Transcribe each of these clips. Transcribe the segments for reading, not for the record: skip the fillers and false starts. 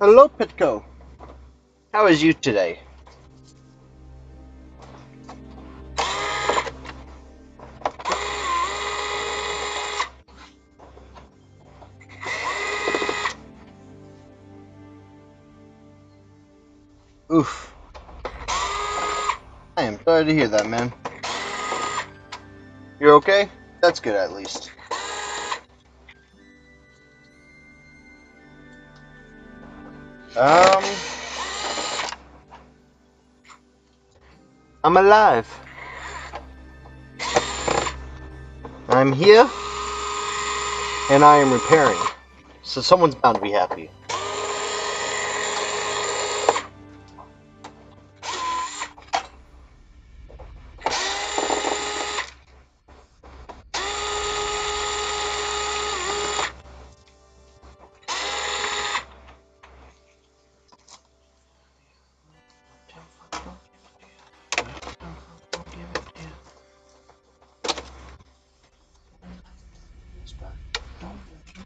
Hello, Pitco. How is you today? Oof. I am sorry to hear that, man. You're okay? That's good, at least. Um, I'm alive. I'm here, and I am repairing. So someone's bound to be happy.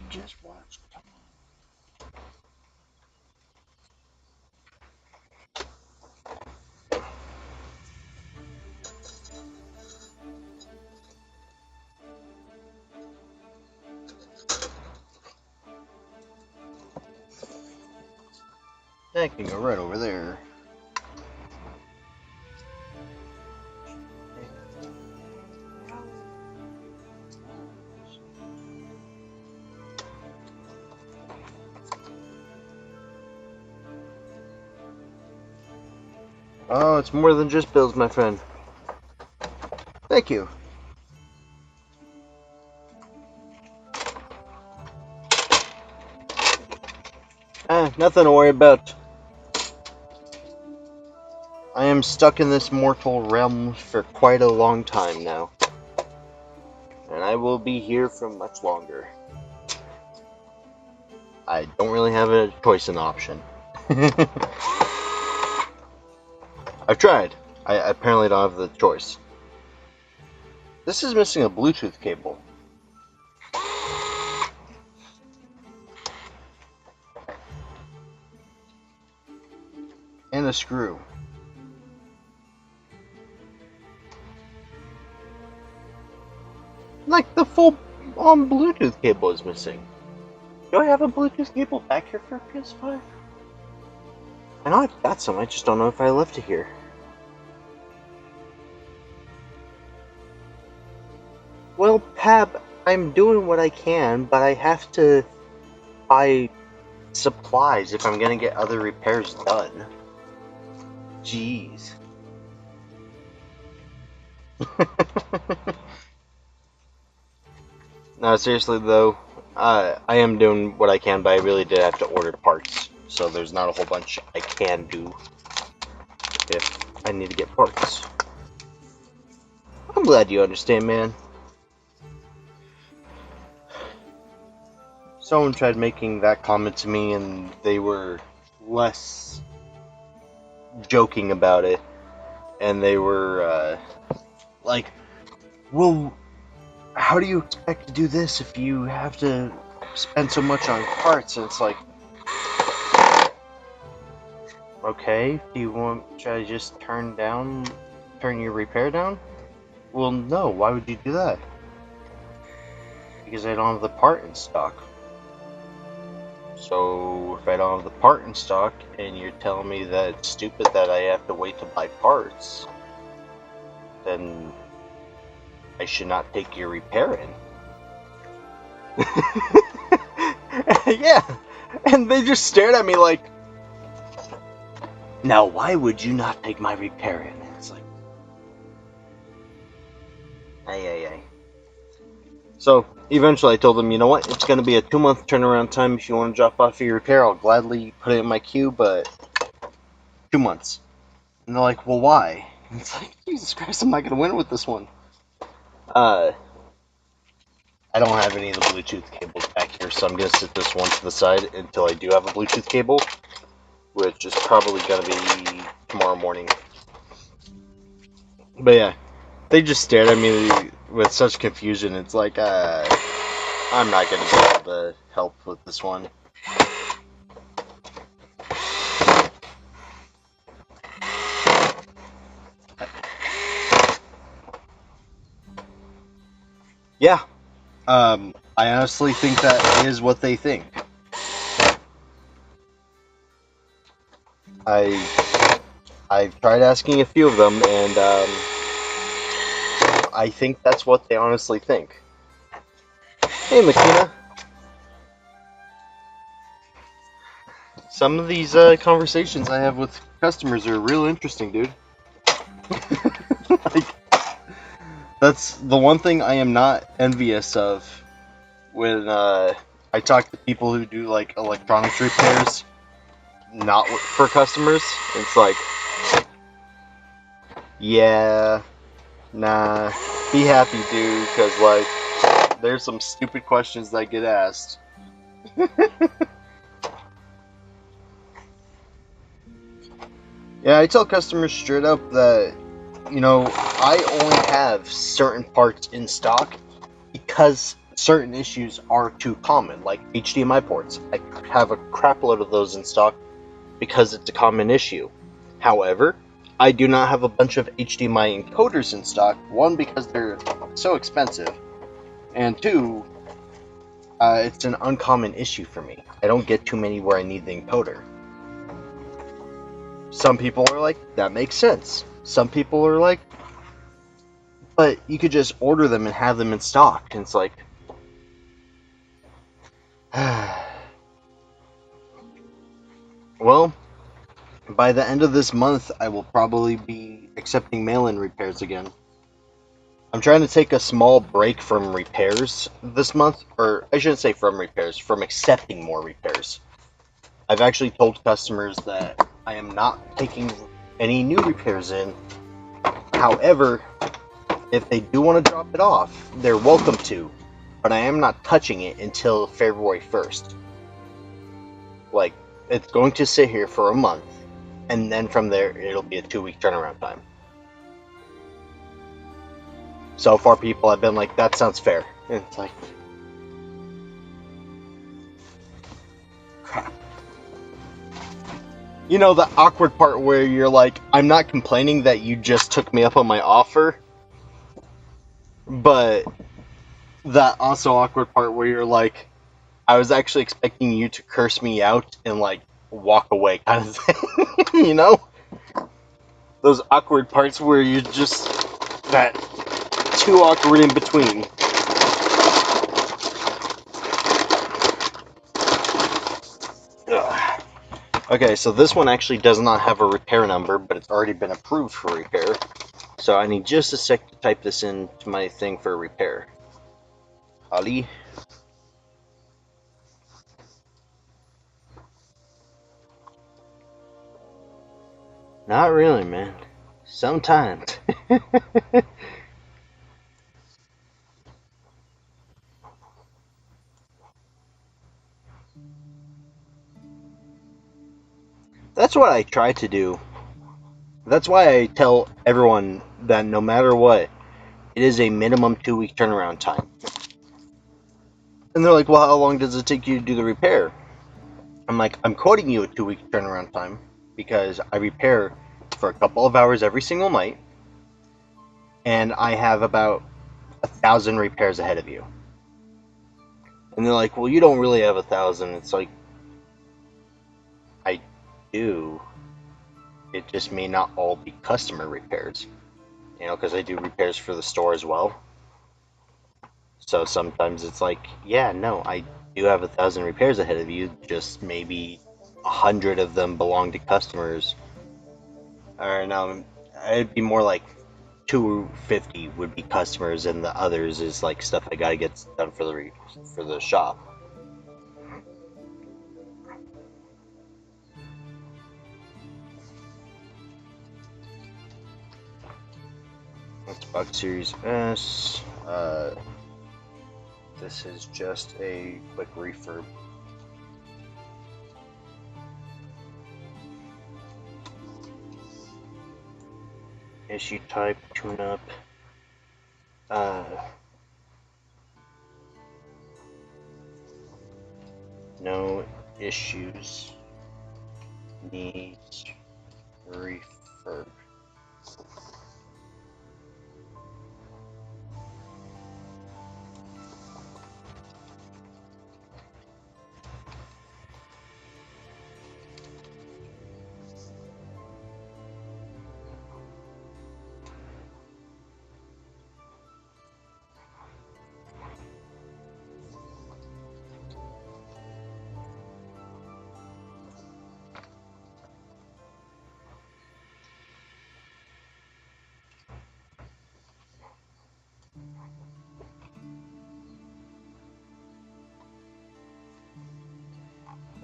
Just watch. That can go right over there. Oh, it's more than just bills, my friend. Thank you. Nothing to worry about. I am stuck in this mortal realm for quite a long time now. And I will be here for much longer. I don't really have a choice in option. I've tried. I apparently don't have the choice. This is missing a Bluetooth cable. And a screw. Like the full Bluetooth cable is missing. Do I have a Bluetooth cable back here for PS5? I know I've got some, I just don't know if I left it here. Well, Pab, I'm doing what I can, but I have to buy supplies if I'm gonna get other repairs done. Jeez. No, seriously though, I am doing what I can, but I really did have to order parts, so there's not a whole bunch I can do if I need to get parts. I'm glad you understand, man. Someone tried making that comment to me, and they were less joking about it, and they were like, well, how do you expect to do this if you have to spend so much on parts? And it's like, okay, do you want, should I just turn your repair down? Well, no, why would you do that? Because I don't have the part in stock. So, if I don't have the part in stock, and you're telling me that it's stupid that I have to wait to buy parts, then I should not take your repair in. Yeah, and they just stared at me like, now why would you not take my repair in? And it's like, ay. So, eventually I told them, you know what, it's going to be a 2-month turnaround time. If you want to drop off your repair, I'll gladly put it in my queue, but 2 months. And they're like, well, why? And it's like, Jesus Christ, I'm not going to win with this one. I don't have any of the Bluetooth cables back here, so I'm going to set this one to the side until I do have a Bluetooth cable, which is probably going to be tomorrow morning. But yeah, they just stared at me with such confusion. It's like, I'm not going to be able to help with this one. Yeah. I honestly think that is what they think. I I've tried asking a few of them, and I think that's what they honestly think. Hey, Makina. Some of these conversations I have with customers are real interesting, dude. Like, that's the one thing I am not envious of when I talk to people who do like electronics repairs, not for customers. It's like, yeah, nah, be happy, dude, because like there's some stupid questions that get asked. Yeah, I tell customers straight up that, I only have certain parts in stock because certain issues are too common, like HDMI ports. I have a crap load of those in stock because it's a common issue. However, I do not have a bunch of HDMI encoders in stock, one, because they're so expensive, and two, it's an uncommon issue for me. I don't get too many where I need the encoder. Some people are like, that makes sense. Some people are like, but you could just order them and have them in stock. And it's like, well, by the end of this month, I will probably be accepting mail-in repairs again. I'm trying to take a small break from repairs this month, or I shouldn't say from repairs, from accepting more repairs. I've actually told customers that I am not taking any new repairs in. However, if they do want to drop it off, they're welcome to, but I am not touching it until February 1st. Like, it's going to sit here for a month, and then from there, it'll be a 2-week turnaround time. So far, people have been like, that sounds fair. And it's like, crap. You know, the awkward part where you're like, I'm not complaining that you just took me up on my offer, but that also awkward part where you're like, I was actually expecting you to curse me out and like walk away kind of thing. You know? Those awkward parts where you're just that too awkward in between. Ugh. Okay, so this one actually does not have a repair number, but it's already been approved for repair. So I need just a sec to type this into my thing for repair. Ali. Not really, man. Sometimes. That's what I try to do. That's why I tell everyone that no matter what, it is a minimum 2-week turnaround time. And they're like, well, how long does it take you to do the repair? I'm like, I'm quoting you a 2-week turnaround time because I repair for a couple of hours every single night, and I have about 1,000 repairs ahead of you. And they're like, well, you don't really have 1,000. It's like, I do. It just may not all be customer repairs, because I do repairs for the store as well. So sometimes it's like, yeah, no, I do have 1,000 repairs ahead of you. Just maybe 100 of them belong to customers. Or no, it'd be more like 250 would be customers, and the others is like stuff I gotta get done for the shop. Xbox Series S. This is just a quick refurb. Issue type tune-up. No issues. Needs refurb.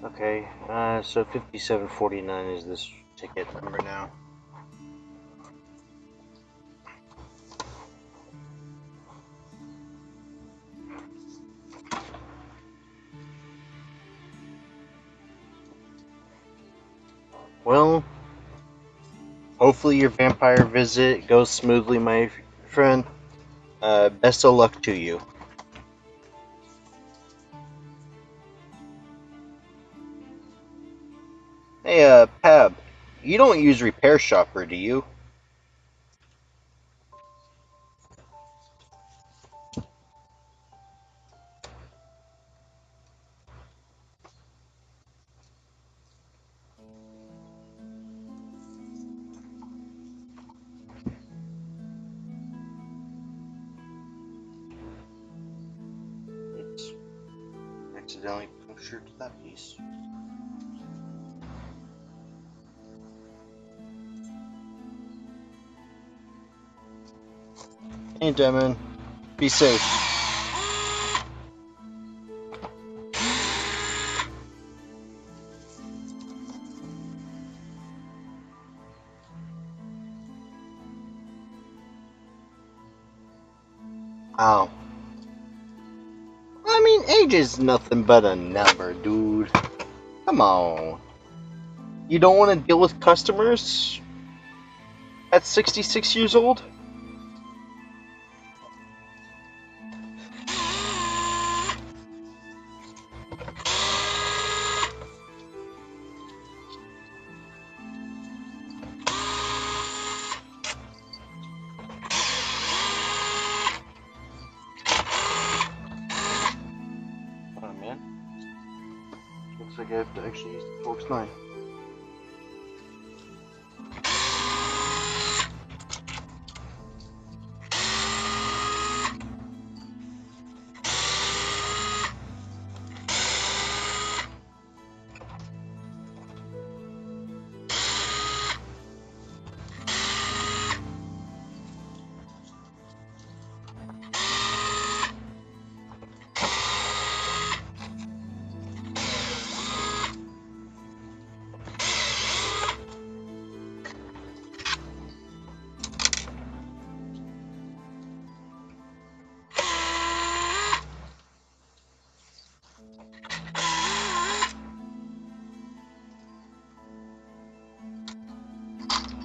Okay, so 5749 is this ticket number now. Well, hopefully your vampire visit goes smoothly, my friend. Best of luck to you. Hey, Pab, you don't use Repair Shopper, do you? It's accidentally punctured that piece. Hey, Demon. Be safe. Oh. I mean, age is nothing but a number, dude. Come on. You don't want to deal with customers at 66 years old? Oh, man. Looks like I have to actually use the Torx 9.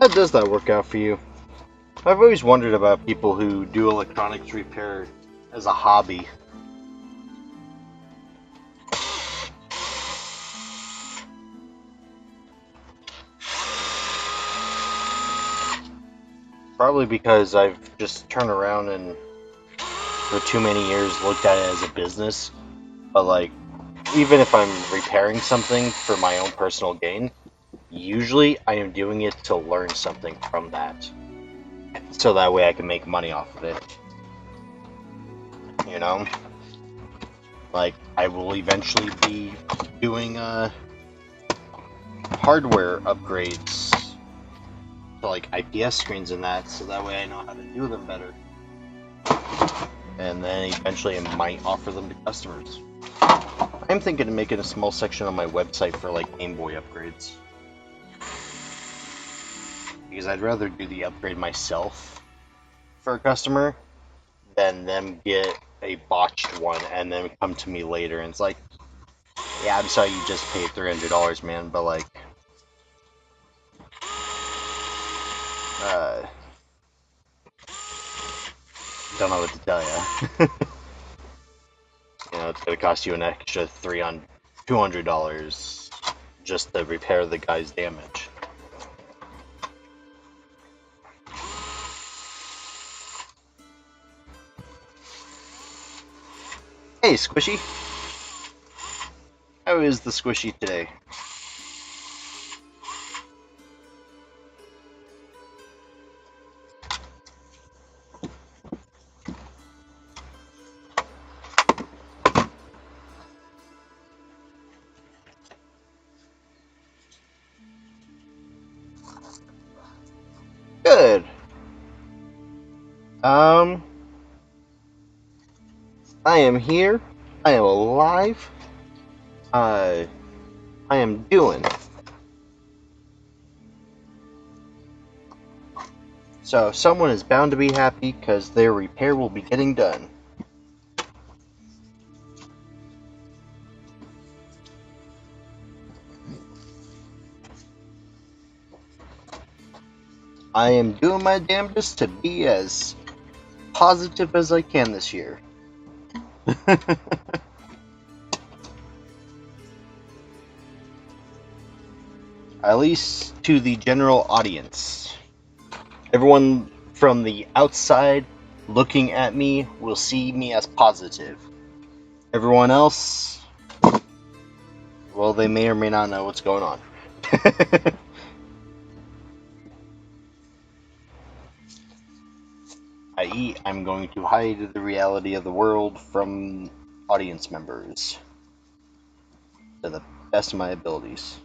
How does that work out for you? I've always wondered about people who do electronics repair as a hobby. Probably because I've just turned around and for too many years looked at it as a business. But like, even if I'm repairing something for my own personal gain, usually I am doing it to learn something from that. So that way I can make money off of it. You know? Like, I will eventually be doing hardware upgrades to like IPS screens and that, so that way I know how to do them better. And then eventually I might offer them to customers. I'm thinking of making a small section on my website for like Game Boy upgrades. Because I'd rather do the upgrade myself for a customer than them get a botched one and then come to me later and it's like, yeah, I'm sorry you just paid $300, man, but like, don't know what to tell you. You know, it's gonna cost you an extra $200 just to repair the guy's damage. Hey, Squishy. How is the Squishy today? Good. I am here. I am alive. I am doing. So someone is bound to be happy because their repair will be getting done. I am doing my damnedest to be as positive as I can this year. At least to the general audience. Everyone from the outside looking at me will see me as positive. Everyone else, well, they may or may not know what's going on. I.e., I'm going to hide the reality of the world from audience members to the best of my abilities.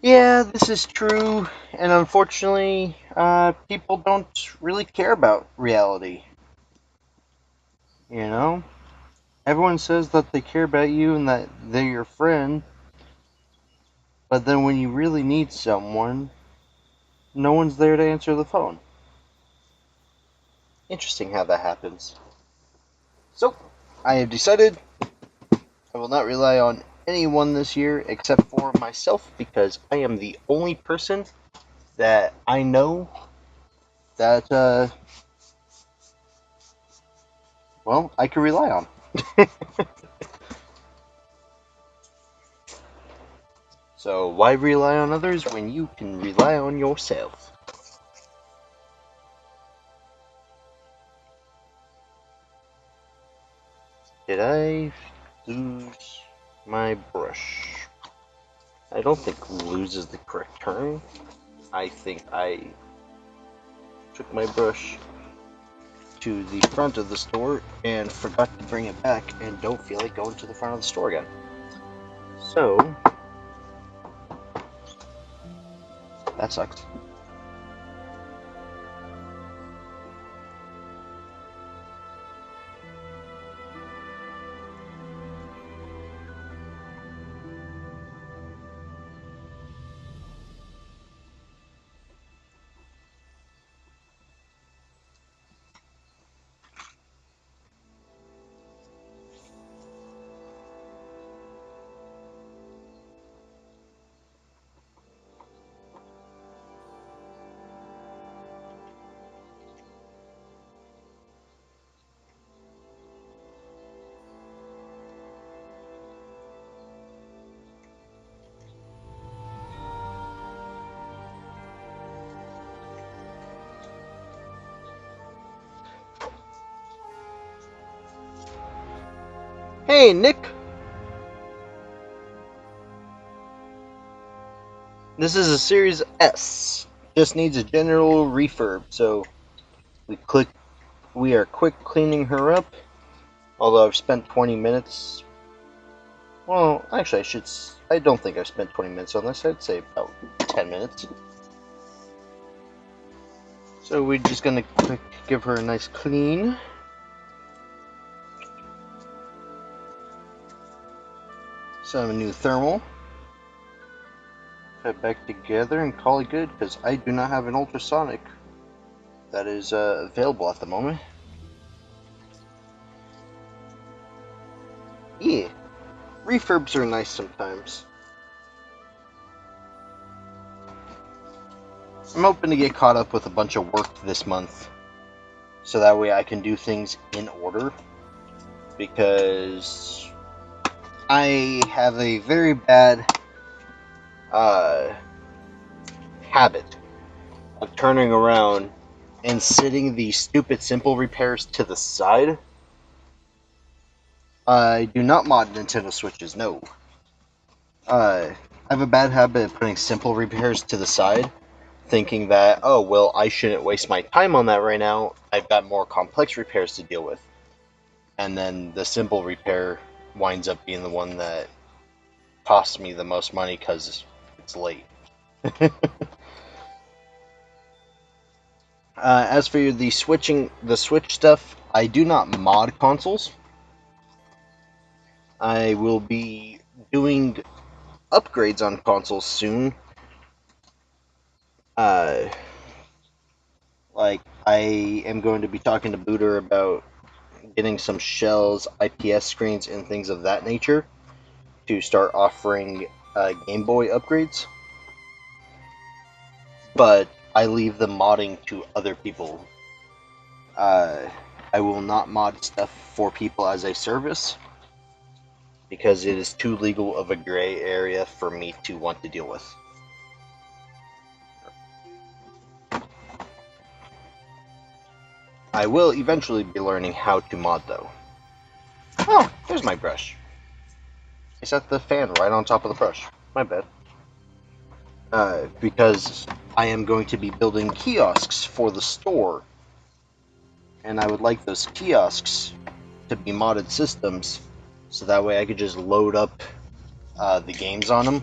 Yeah, this is true, and unfortunately, people don't really care about reality. You know? Everyone says that they care about you and that they're your friend, but then when you really need someone, no one's there to answer the phone. Interesting how that happens. So, I have decided I will not rely on anyone this year except for myself because I am the only person that I know that, well, I can rely on. So, why rely on others when you can rely on yourself? Did I lose my brush? I don't think lose is the correct term. I think I took my brush to the front of the store and forgot to bring it back and don't feel like going to the front of the store again. So, that sucks. Hey, Nick! This is a Series S. Just needs a general refurb, so we are quick cleaning her up. Although I've spent 20 minutes. Well, actually, I don't think I've spent 20 minutes on this. I'd say about 10 minutes. So we're just gonna quick give her a nice clean. Some new thermal. Put it back together and call it good, because I do not have an ultrasonic that is available at the moment. Yeah, refurbs are nice sometimes. I'm hoping to get caught up with a bunch of work this month, so that way I can do things in order, because I have a very bad habit of turning around and sitting the stupid simple repairs to the side. I do not mod Nintendo Switches, no. I I have a bad habit of putting simple repairs to the side, thinking that, oh, well, I shouldn't waste my time on that right now. I've got more complex repairs to deal with. And then the simple repair winds up being the one that costs me the most money because it's late. As for the Switch stuff, I do not mod consoles. I will be doing upgrades on consoles soon. Like, I am going to be talking to Booter about getting some shells, IPS screens, and things of that nature to start offering Game Boy upgrades. But I leave the modding to other people. I will not mod stuff for people as a service because it is too legal of a gray area for me to want to deal with. I will eventually be learning how to mod, though. Oh, there's my brush. I set the fan right on top of the brush. My bad. Because I am going to be building kiosks for the store. And I would like those kiosks to be modded systems, so that way I could just load up the games on them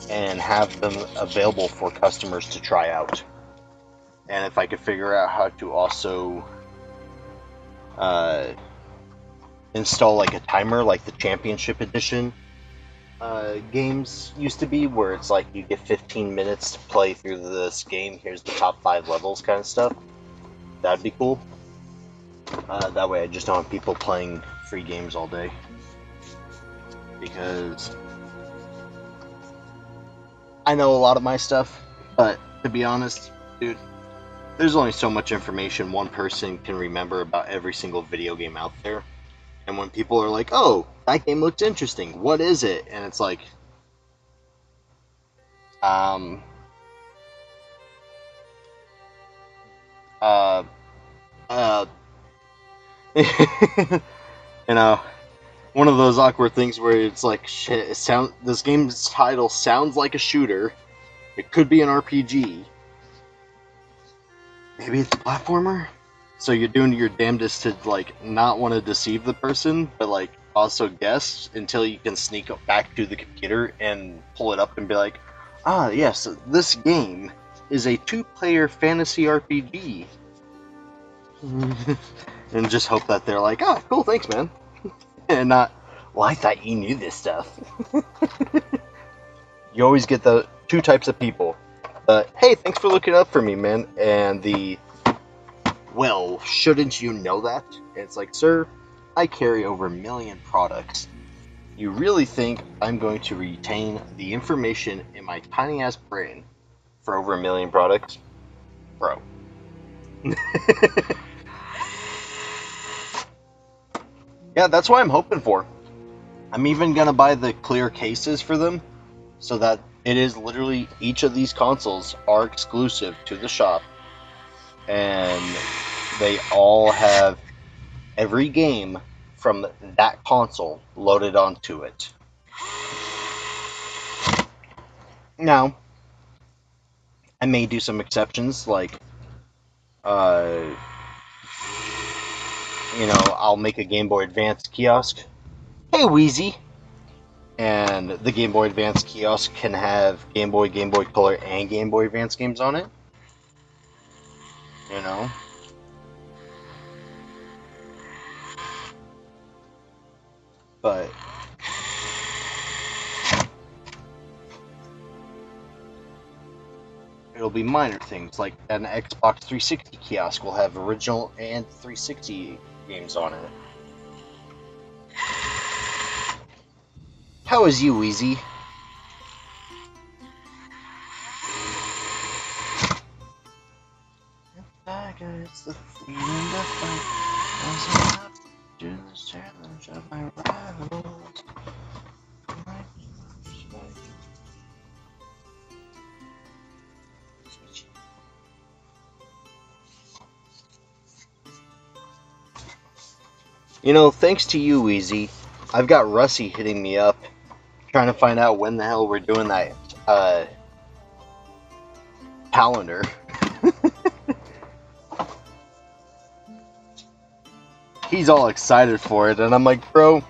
and have them available for customers to try out. And if I could figure out how to also install like a timer, like the Championship Edition games used to be, where it's like you get 15 minutes to play through this game, here's the top 5 levels kind of stuff, that'd be cool. That way I just don't have people playing free games all day. Because I know a lot of my stuff, but to be honest, dude, there's only so much information one person can remember about every single video game out there. And when people are like, oh, that game looks interesting, what is it? And it's like, you know, one of those awkward things where it's like, shit, this game's title sounds like a shooter. It could be an RPG. Maybe it's a platformer? So you're doing your damnedest to, like, not want to deceive the person, but, like, also guess until you can sneak back to the computer and pull it up and be like, ah, yes, this game is a 2-player fantasy RPG. And just hope that they're like, ah, cool, thanks, man. And not, well, I thought you knew this stuff. You always get the 2 types of people. Hey, thanks for looking up for me, man. And the, well, shouldn't you know that? And it's like, sir, I carry over 1 million products. You really think I'm going to retain the information in my tiny ass brain for over 1 million products? Bro. Yeah, that's what I'm hoping for. I'm even gonna buy the clear cases for them, so that it is literally each of these consoles are exclusive to the shop, and they all have every game from that console loaded onto it. Now, I may do some exceptions, like, I'll make a Game Boy Advance kiosk. Hey, Wheezy! And the Game Boy Advance kiosk can have Game Boy Color, and Game Boy Advance games on it. You know? But it'll be minor things, like an Xbox 360 kiosk will have original and 360 games on it. How is you, Wheezy? It's the freedom to fight. Do this challenge of my rivals. You know, thanks to you, Wheezy, I've got Russie hitting me up trying to find out when the hell we're doing that calendar. He's all excited for it, and I'm like, bro,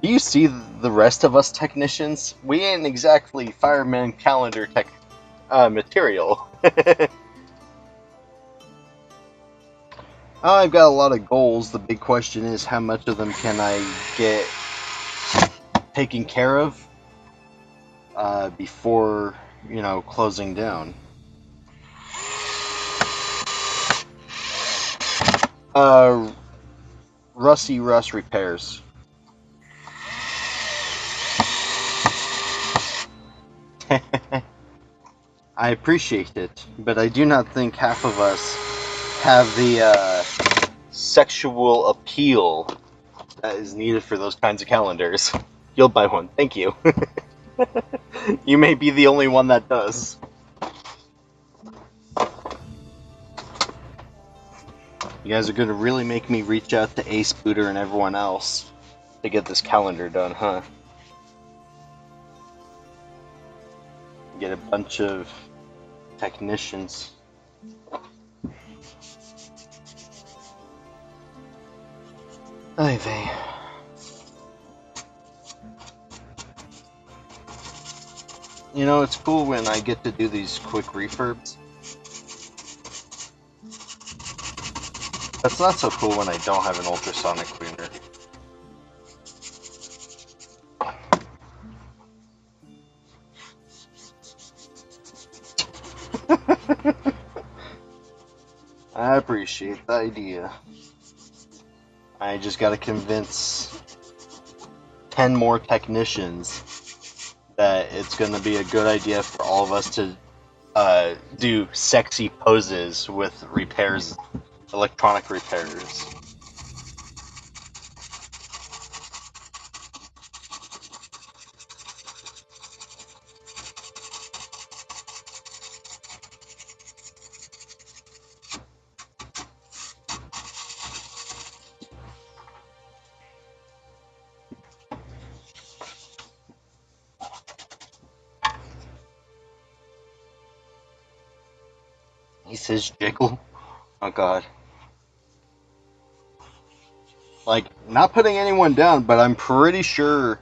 do you see the rest of us technicians? We ain't exactly fireman calendar tech material. I've got a lot of goals. The big question is, how much of them can I get taken care of before, closing down? Rusty Rust repairs. I appreciate it, but I do not think half of us have the sexual appeal that is needed for those kinds of calendars. You'll buy one, thank you. You may be the only one that does. You guys are going to really make me reach out to Ace Booter and everyone else to get this calendar done, huh? Get a bunch of technicians. Ay vey. It's cool when I get to do these quick refurbs. That's not so cool when I don't have an ultrasonic cleaner. I appreciate the idea. I just gotta convince 10 more technicians that it's gonna be a good idea for all of us to do sexy poses with repairs, electronic repairs. He says jiggle. Oh god. Like, not putting anyone down, but I'm pretty sure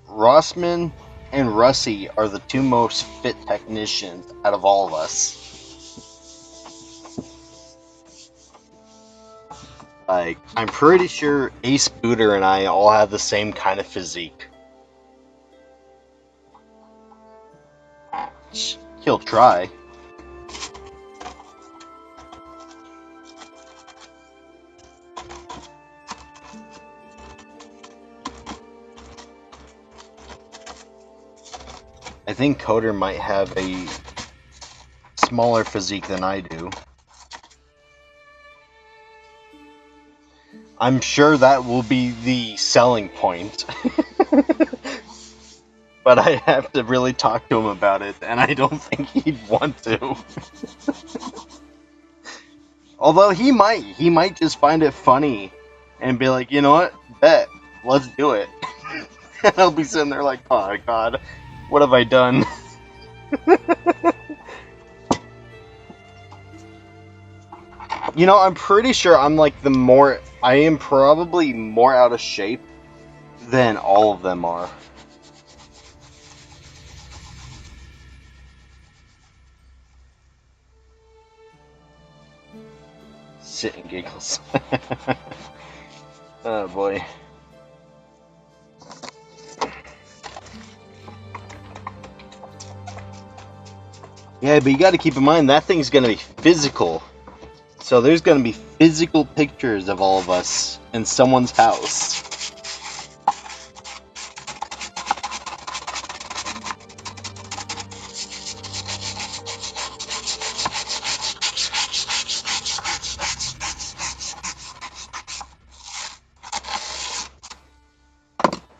Rossman and Russie are the two most fit technicians out of all of us. Like, I'm pretty sure Ace Booter and I all have the same kind of physique. He'll try. I think Coder might have a smaller physique than I do. I'm sure that will be the selling point. But I have to really talk to him about it, and I don't think he'd want to. Although he might just find it funny and be like, you know what, bet, let's do it. And I'll be sitting there like, oh my god, what have I done? I'm pretty sure I am probably more out of shape than all of them are. Sit and giggles. Oh boy. Yeah, but you gotta keep in mind, that thing's gonna be physical. So there's gonna be physical pictures of all of us in someone's house.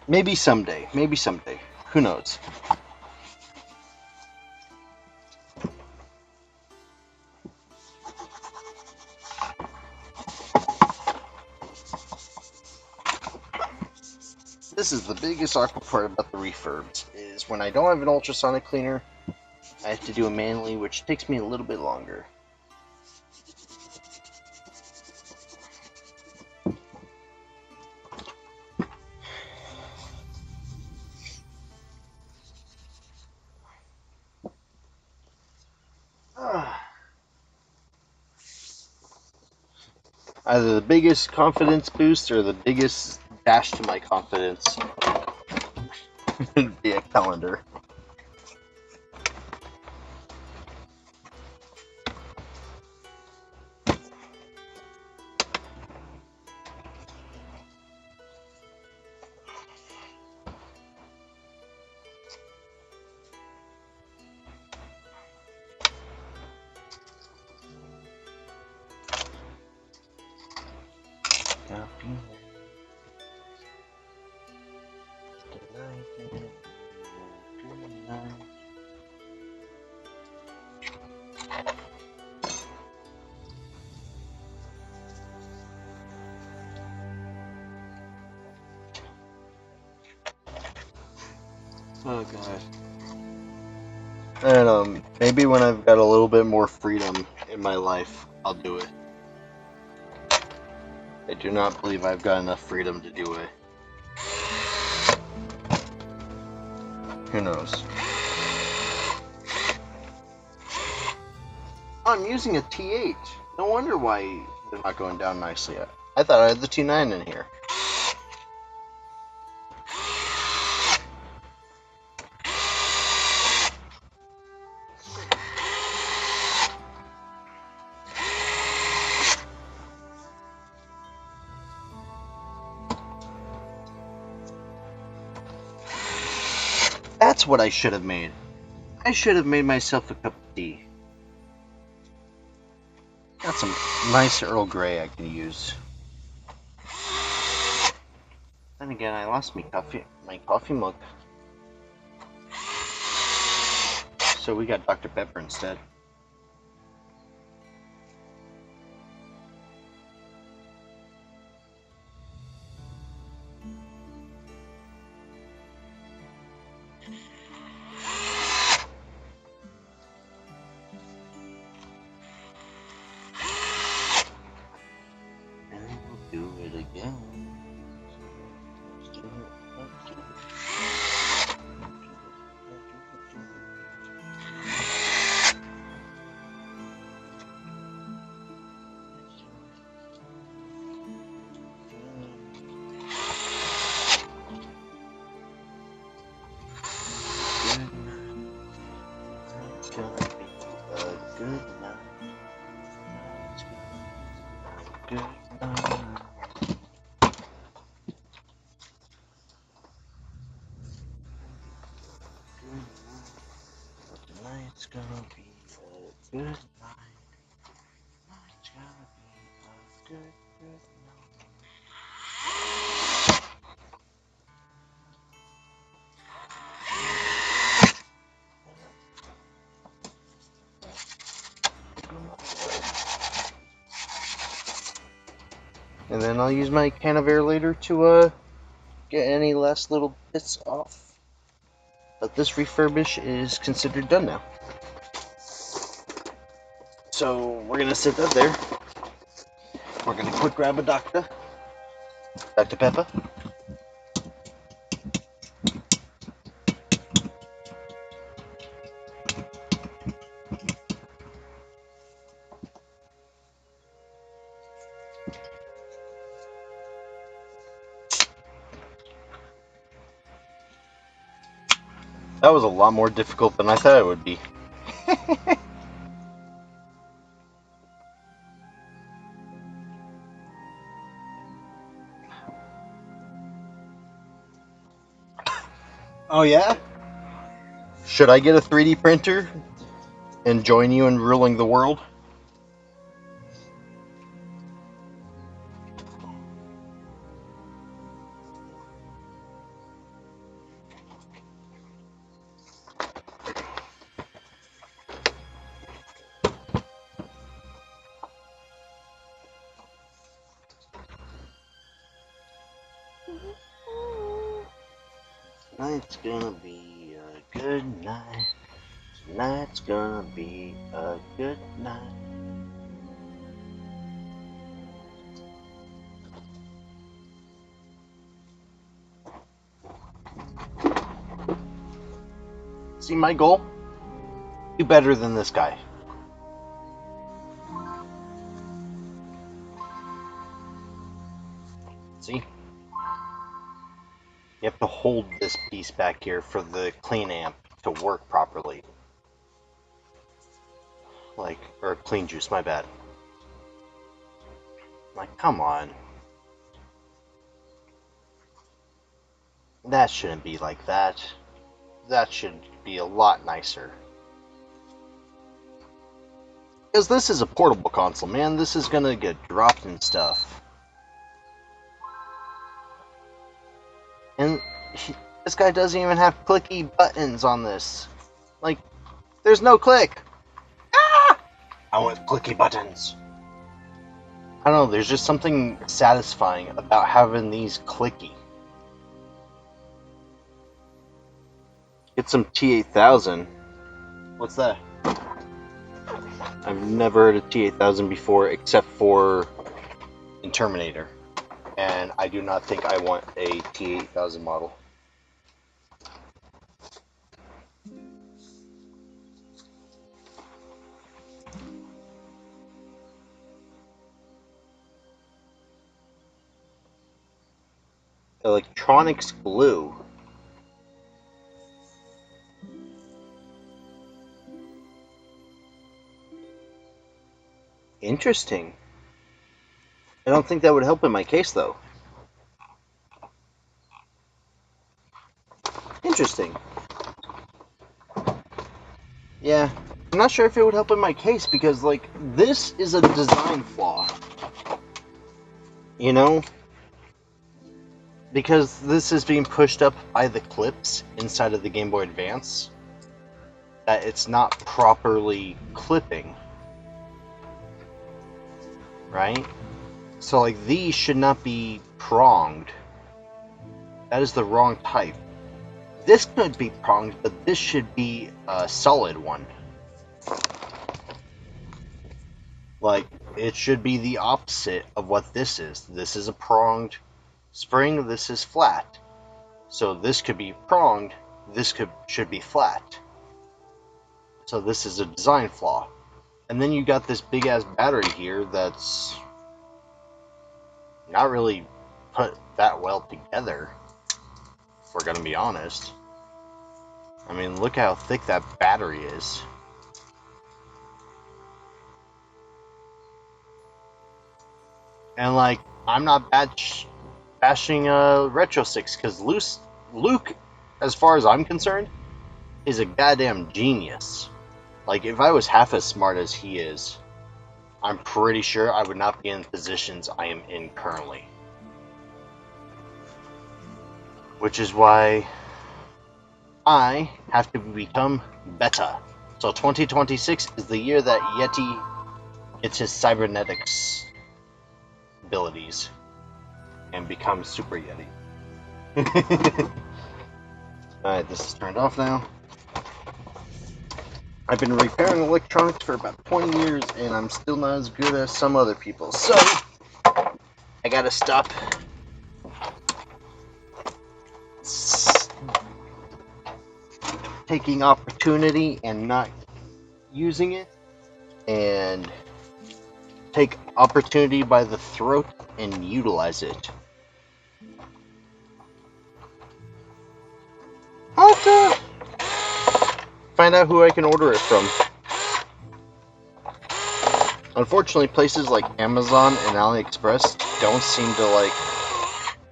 Maybe someday. Maybe someday. Who knows? This is the biggest awkward part about the refurbs, is when I don't have an ultrasonic cleaner, I have to do it manually, which takes me a little bit longer. Either the biggest confidence boost or the biggest dash to my confidence would be a calendar. Oh god. And maybe when I've got a little bit more freedom in my life, I'll do it. I do not believe I've got enough freedom to do it. Who knows? I'm using a T8. No wonder why they're not going down nicely. I thought I had the T9 in here. That's what I should have made. I should have made myself a cup of tea. Got some nice Earl Grey I can use. Then again, I lost my coffee mug. So we got Dr. Pepper instead. And we'll do it again. Tonight's gonna be a good night. Tonight's gonna be a good night. And then I'll use my can of air later to get any last little bits off. But this refurbish is considered done now. So we're gonna sit that there. We're gonna quick grab a Dr. Pepper. That was a lot more difficult than I thought it would be. Oh yeah? Should I get a 3D printer and join you in ruling the world? Tonight's gonna be a good night. Tonight's gonna be a good night. See my goal? Do better than this guy. See? You have to hold this piece back here for the clean amp to work properly. Like, or clean juice, my bad. Like, come on. That shouldn't be like that. That should be a lot nicer. Because this is a portable console, man. This is gonna get dropped and stuff. And this guy doesn't even have clicky buttons on this. Like, there's no click. Ah! I want clicky buttons. I don't know, there's just something satisfying about having these clicky. Get some T8000. What's that? I've never heard of T8000 before except for in Terminator. And I do not think I want a T8000 model. Electronics glue. Interesting. I don't think that would help in my case, though. Interesting. Yeah, I'm not sure if it would help in my case because, like, this is a design flaw. You know? Because this is being pushed up by the clips inside of the Game Boy Advance, that it's not properly clipping. Right? So, like, these should not be pronged. That is the wrong type. This could be pronged, but this should be a solid one. Like, it should be the opposite of what this is. This is a pronged spring, this is flat. So this could be pronged, this should be flat. So this is a design flaw. And then you got this big ass battery here that's not really put that well together, if we're gonna be honest. I mean, look how thick that battery is. And like, I'm not bashing Retro 6, because Luke, as far as I'm concerned, is a goddamn genius. Like, if I was half as smart as he is, I'm pretty sure I would not be in the positions I am in currently. Which is why I have to become better. So 2026 is the year that Yeti gets his cybernetics abilities and becomes Super Yeti. Alright, this is turned off now. I've been repairing electronics for about 20 years and I'm still not as good as some other people. So, I gotta stop taking opportunity and not using it, and take opportunity by the throat and utilize it. I'll have to find out who I can order it from. Unfortunately, places like Amazon and AliExpress don't seem to like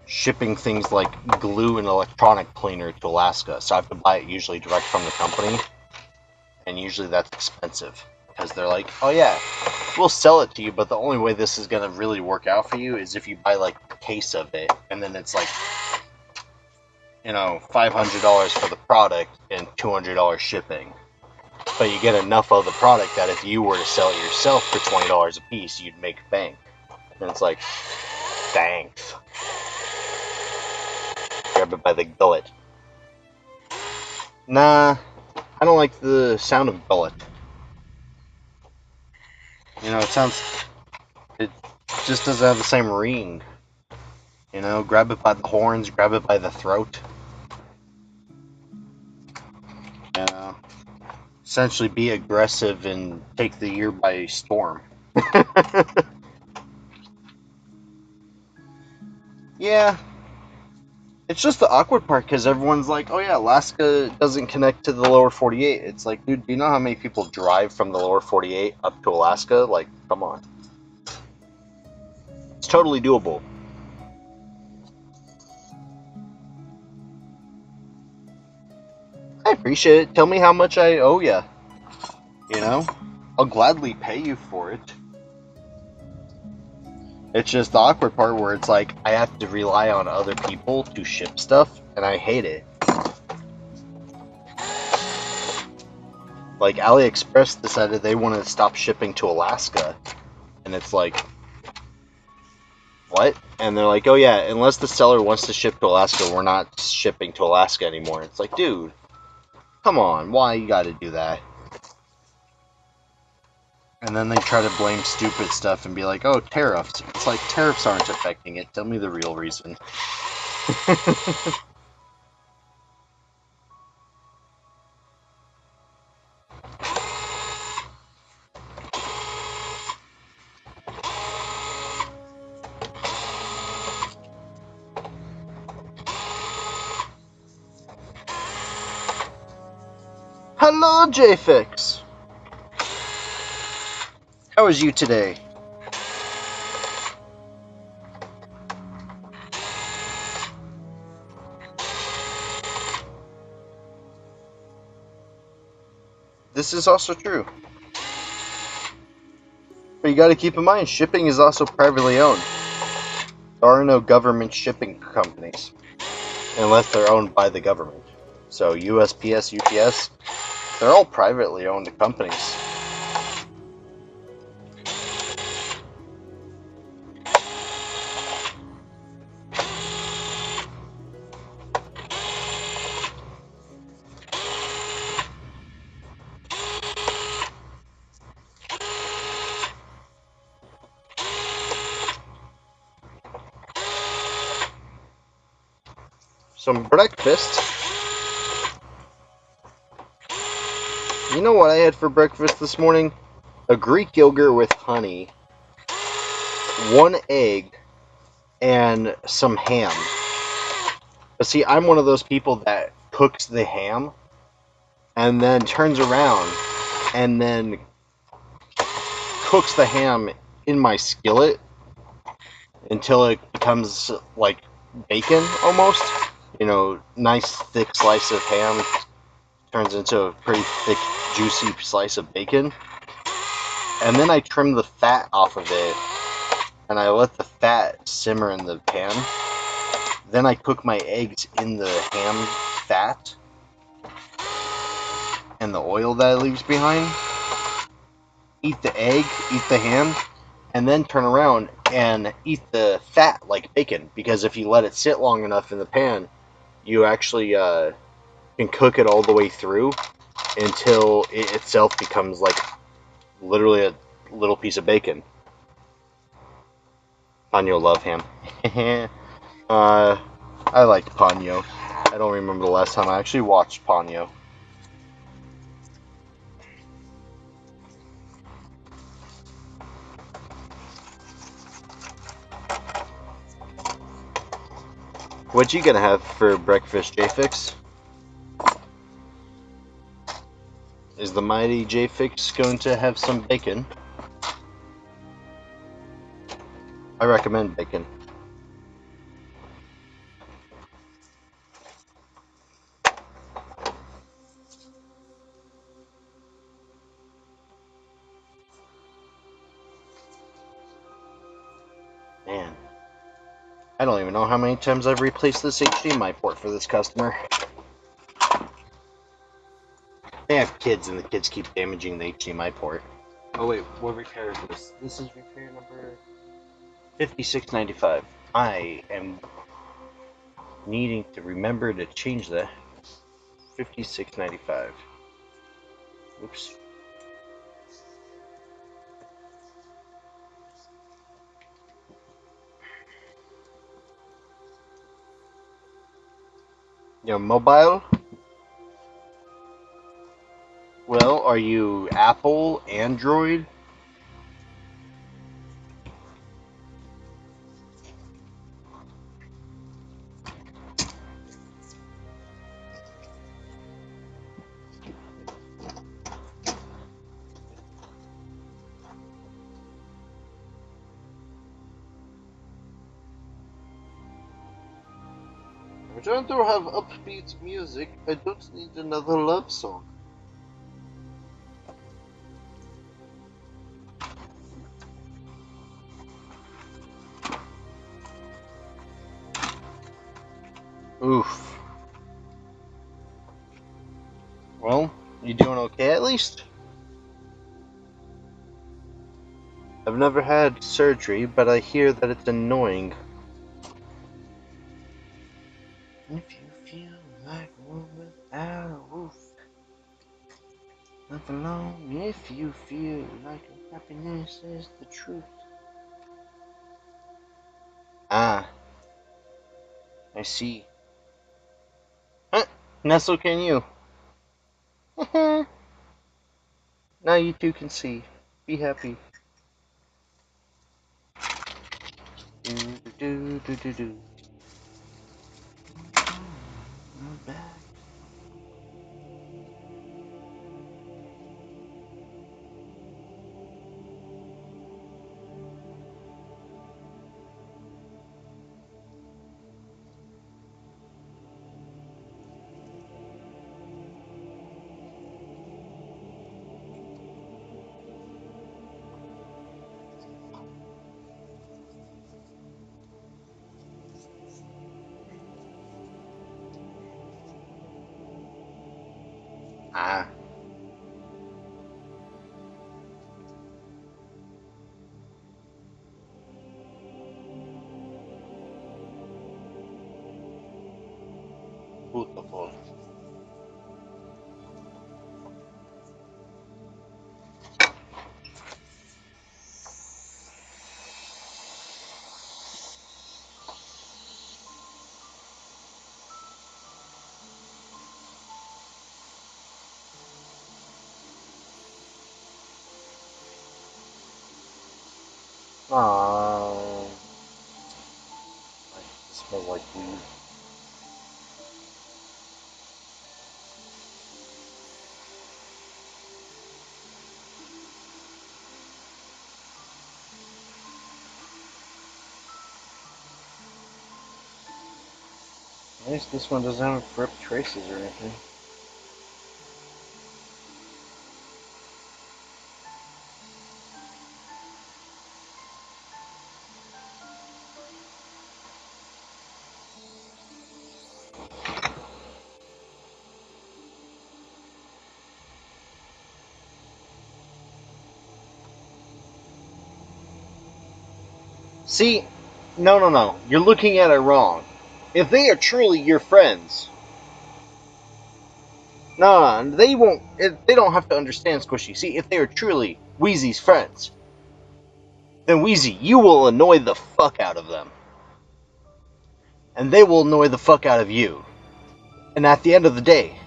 shipping things like glue and electronic cleaner to Alaska, so I have to buy it usually direct from the company, and usually that's expensive, because they're like, oh yeah, we'll sell it to you, but the only way this is going to really work out for you is if you buy like a case of it, and then it's like, you know, $500 for the product and $200 shipping. But you get enough of the product that if you were to sell it yourself for $20 a piece, you'd make bank. And it's like, thanks. Grab it by the gullet. Nah, I don't like the sound of bullet. You know, it just doesn't have the same ring. You know, grab it by the horns, grab it by the throat. You know, essentially be aggressive and take the year by storm. Yeah, it's just the awkward part because everyone's like, oh yeah, Alaska doesn't connect to the lower 48. It's like, dude, do you know how many people drive from the lower 48 up to Alaska? Like, come on. It's totally doable. I appreciate it. Tell me how much I owe you. You know? I'll gladly pay you for it. It's just the awkward part where it's like, I have to rely on other people to ship stuff, and I hate it. Like, AliExpress decided they wanted to stop shipping to Alaska. And it's like, what? And they're like, oh yeah, unless the seller wants to ship to Alaska, we're not shipping to Alaska anymore. It's like, dude, come on, why you gotta do that? And then they try to blame stupid stuff and be like, oh, tariffs. It's like, tariffs aren't affecting it. Tell me the real reason. Hello, JFix! How is you today? This is also true. But you gotta keep in mind, shipping is also privately owned. There are no government shipping companies. Unless they're owned by the government. So USPS, UPS, they're all privately owned companies. Some breakfast. You know what I had for breakfast this morning? A Greek yogurt with honey, one egg, and some ham. But see, I'm one of those people that cooks the ham and then turns around and then cooks the ham in my skillet until it becomes like bacon almost. You know, nice thick slice of ham turns into a pretty thick, juicy slice of bacon. And then I trim the fat off of it and I let the fat simmer in the pan. Then I cook my eggs in the ham fat and the oil that it leaves behind. Eat the egg, eat the ham, and then turn around and eat the fat like bacon. Because if you let it sit long enough in the pan, you actually can cook it all the way through until it itself becomes like literally a little piece of bacon. Ponyo love ham. I liked Ponyo. I don't remember the last time I actually watched Ponyo. What you gonna have for breakfast, JFix? Is the mighty JFix going to have some bacon? I recommend bacon. Man, I don't even know how many times I've replaced this HDMI port for this customer. They have kids and the kids keep damaging the HDMI port. Oh wait, what repair is this? This is repair number 5695. I am needing to remember to change that. $56.95. Oops. Your mobile? Well, are you Apple, Android? I don't have upbeat music. I don't need another love song. Oof. Well, you doing okay at least? I've never had surgery, but I hear that it's annoying. If you feel like a room without a roof, live alone. If you feel like happiness is the truth. Ah, I see. Huh? Now so can you. Now you two can see. Be happy. Do do do do do. I'm back. Ah, beautiful. Aww. I smell like weed. At least this one doesn't have grip traces or anything. See, no. You're looking at it wrong. If they are truly your friends, no, they won't. They don't have to understand Squishy. See, if they are truly Wheezy's friends, then Wheezy, you will annoy the fuck out of them, and they will annoy the fuck out of you. And at the end of the day,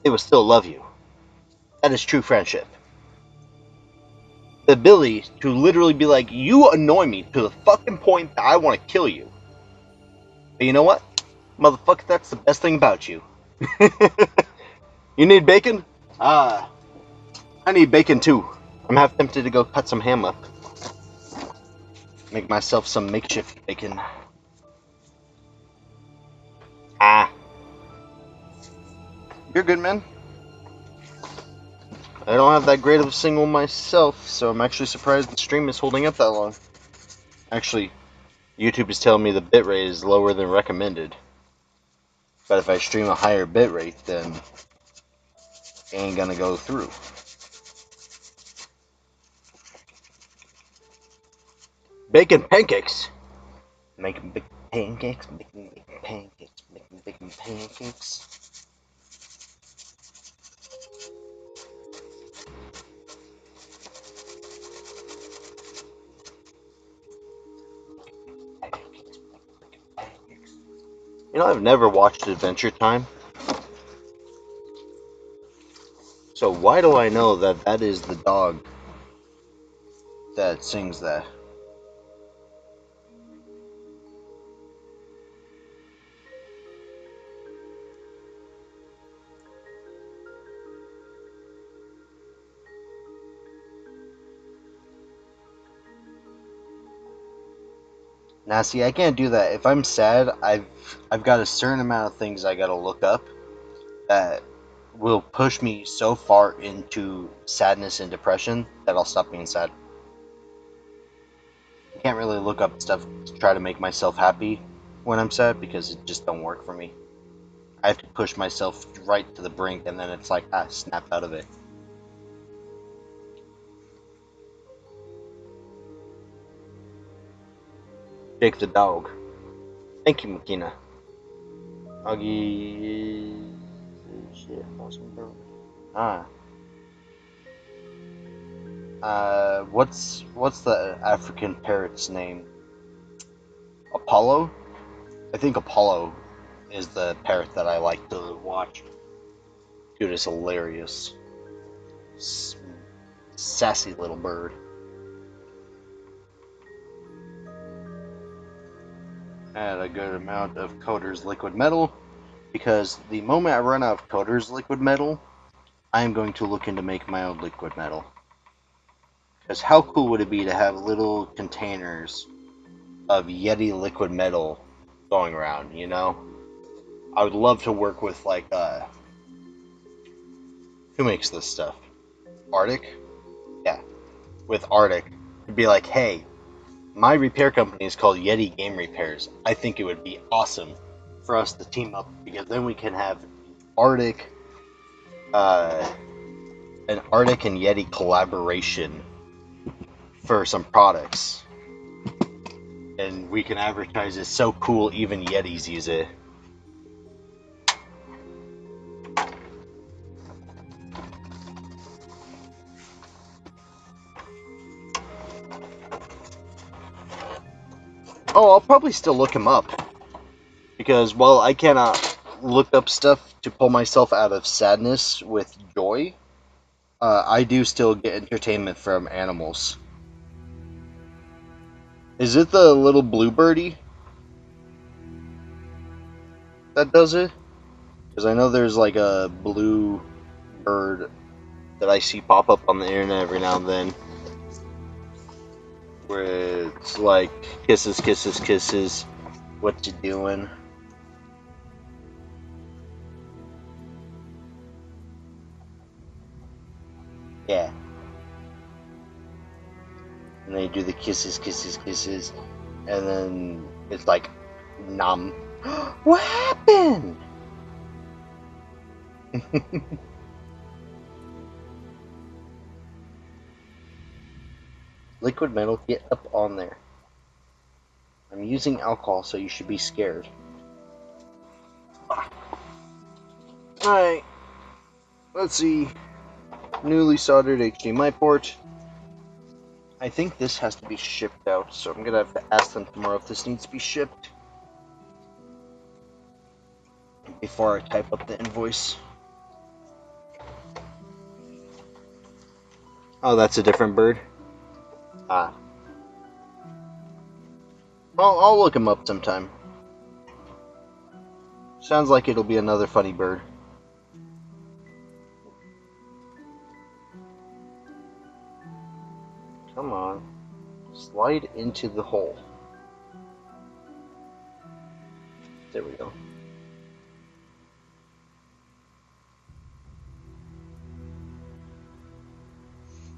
they will still love you. That is true friendship. The ability to literally be like, you annoy me to the fucking point that I want to kill you. But you know what? Motherfucker, that's the best thing about you. You need bacon? I need bacon too. I'm half tempted to go cut some ham up. Make myself some makeshift bacon. Ah. You're good, man. I don't have that great of a signal myself, so I'm actually surprised the stream is holding up that long. Actually, YouTube is telling me the bitrate is lower than recommended. But if I stream a higher bitrate, then it ain't gonna go through. Bacon pancakes! Making big pancakes, making big pancakes, Making pancakes. You know, I've never watched Adventure Time. So why do I know that that is the dog that sings that? Now, see, I can't do that. If I'm sad, I've got a certain amount of things I gotta look up that will push me so far into sadness and depression that I'll stop being sad. I can't really look up stuff to try to make myself happy when I'm sad because it just don't work for me. I have to push myself right to the brink, and then it's like, snap out of it. Jake the dog. Thank you, Makina. Augie. Shit, awesome bird. Ah. What's the African parrot's name? Apollo? I think Apollo is the parrot that I like to watch. Dude is hilarious. Sassy little bird. Add a good amount of Coder's liquid metal, because the moment I run out of Coder's liquid metal, I am going to look into make my own liquid metal. Because how cool would it be to have little containers of Yeti liquid metal going around, you know? I would love to work with, like, who makes this stuff? Arctic? Yeah, with Arctic. It'd be like, hey, my repair company is called Yeti Game Repairs. I think it would be awesome for us to team up, because then we can have Arctic, an Arctic and Yeti collaboration for some products. And we can advertise it so cool, even Yetis use it. Oh, I'll probably still look him up. Because while I cannot look up stuff to pull myself out of sadness with joy, I do still get entertainment from animals. Is it the little blue birdie that does it? Because I know there's like a blue bird that I see pop up on the internet every now and then, where it's like, kisses, kisses, kisses, what you doing? Yeah. And they do the kisses, kisses, kisses, and then it's like, nom. What happened? Liquid metal, get up on there. I'm using alcohol, so you should be scared. Alright. Let's see. Newly soldered HDMI port. I think this has to be shipped out, so I'm gonna have to ask them tomorrow if this needs to be shipped before I type up the invoice. Oh, that's a different bird? Ah. I'll look him up sometime. Sounds like it'll be another funny bird. Come on. Slide into the hole. There we go.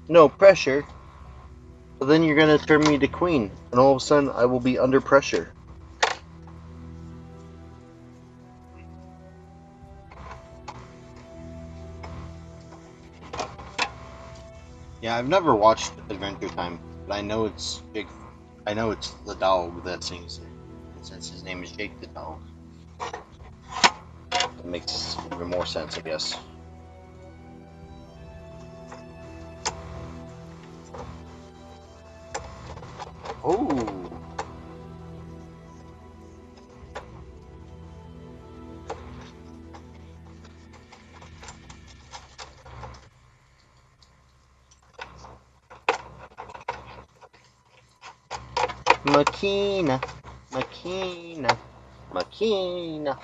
No pressure. So then you're gonna turn me to queen, and all of a sudden I will be under pressure. Yeah, I've never watched Adventure Time, but I know it's Jake. I know it's the dog that sings it, since his name is Jake the dog. It makes even more sense, I guess. Oh! Makina, Makina, Makina.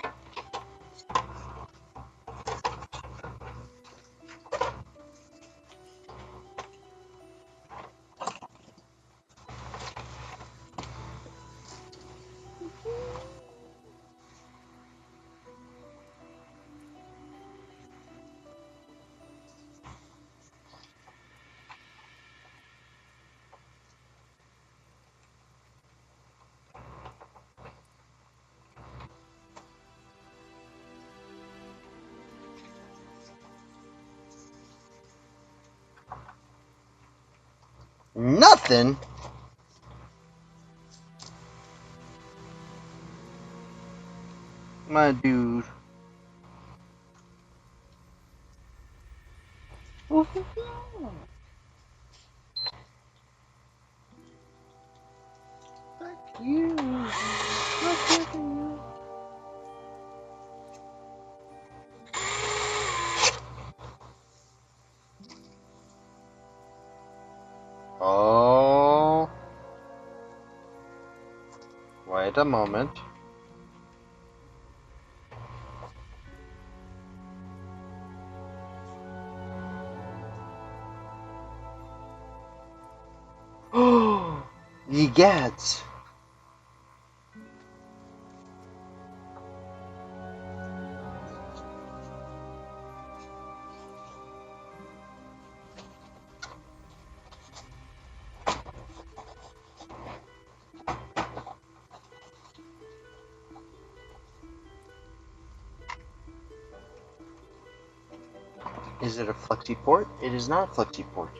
Nothing? My dude. Fuck you. Fuck you. Oh. Wait a moment. Oh, you get. Is it a flexi port? It is not a flexi port.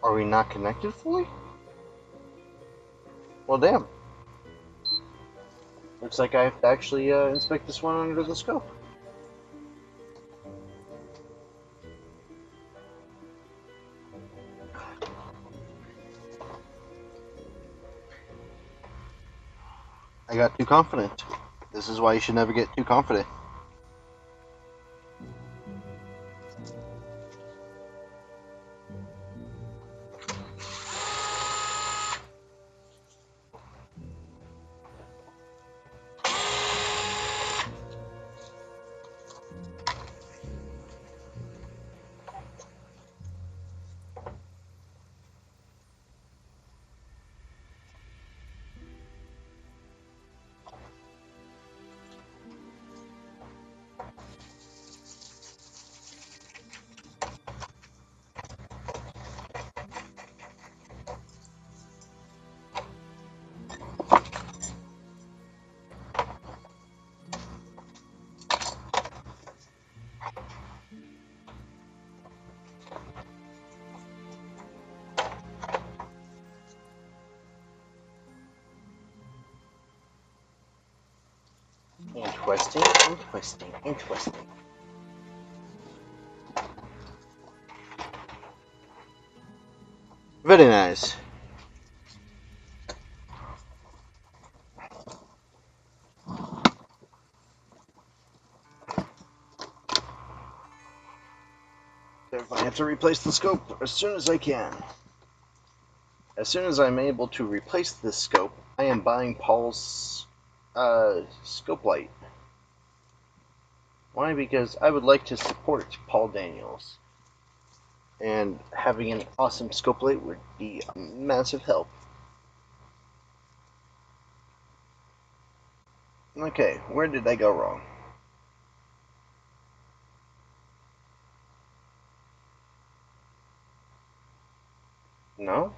Are we not connected fully? Well, damn. Looks like I have to actually inspect this one under the scope. I got too confident. This is why you should never get too confident. Interesting, interesting, interesting. Very nice. I have to replace the scope as soon as I can. As soon as I'm able to replace this scope, I am buying Paul's scope light. Why? Because I would like to support Paul Daniels. And having an awesome scope light would be a massive help. Okay, where did I go wrong? No?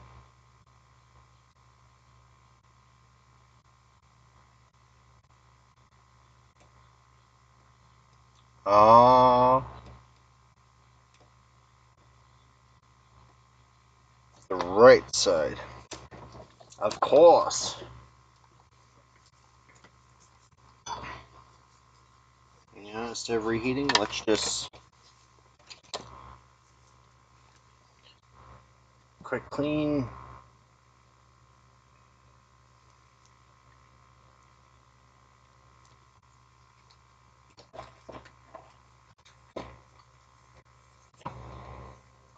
Oh, the right side. Of course. Yeah, instead of reheating, let's just quick clean.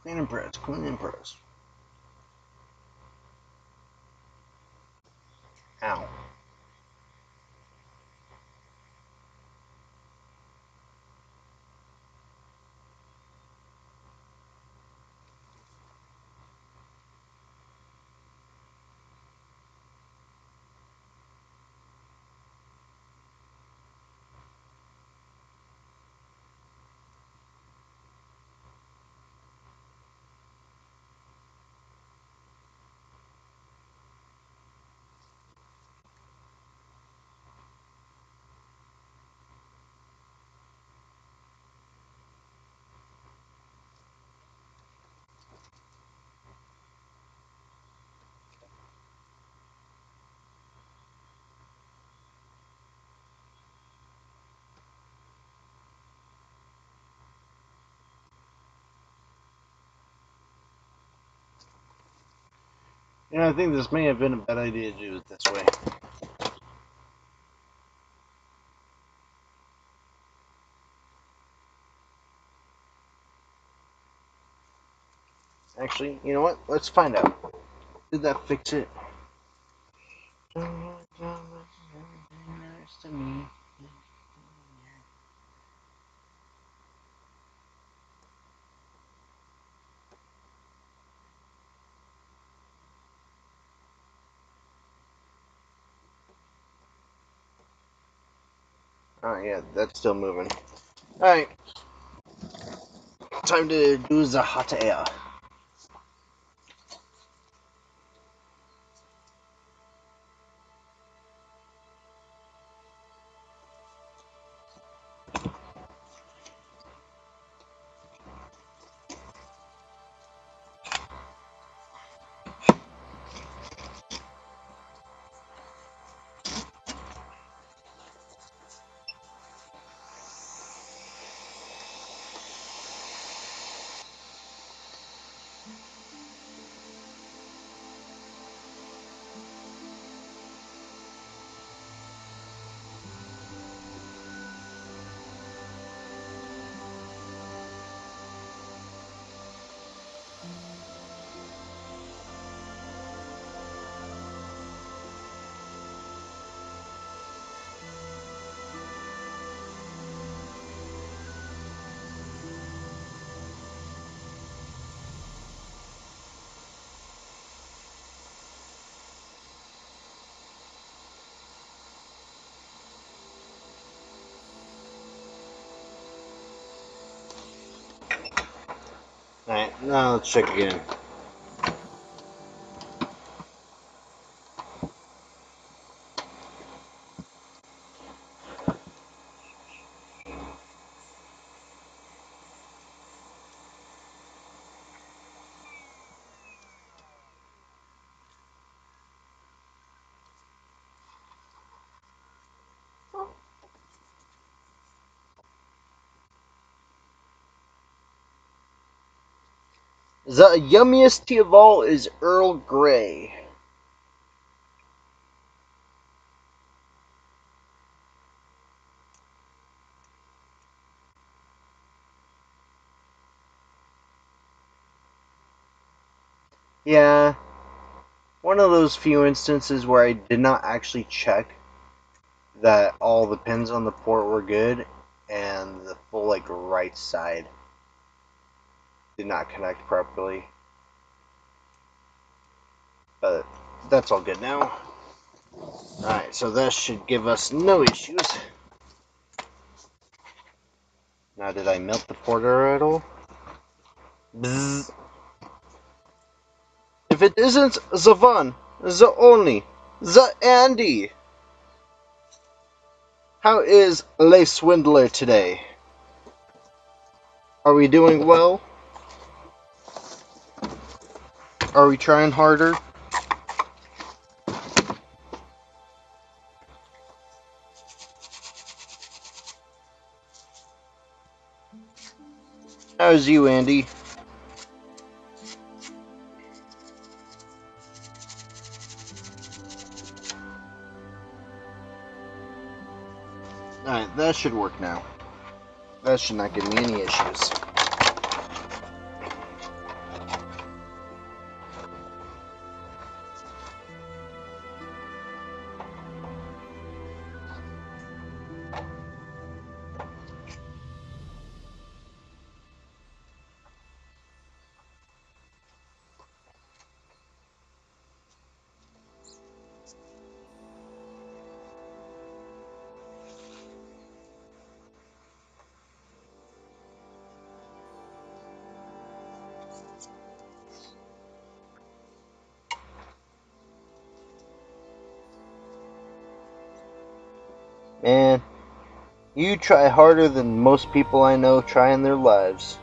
Clean and press, clean and press. Ow. Yeah, I think this may have been a bad idea to do it this way. Actually, you know what? Let's find out. Did that fix it? Oh yeah, that's still moving. Alright, time to do the hot air. Alright, now let's check again. The yummiest tea of all is Earl Grey. Yeah, one of those few instances where I did not actually check that all the pins on the port were good and the full right side did not connect properly. But that's all good now. Alright, so that should give us no issues. Now, did I melt the porter at all? Bzzz. If it isn't the one, the only, the Andy! How is Le Swindler today? Are we doing well? Are we trying harder? How's you, Andy? Alright, that should work now. That should not give me any issues. Man, you try harder than most people I know try in their lives.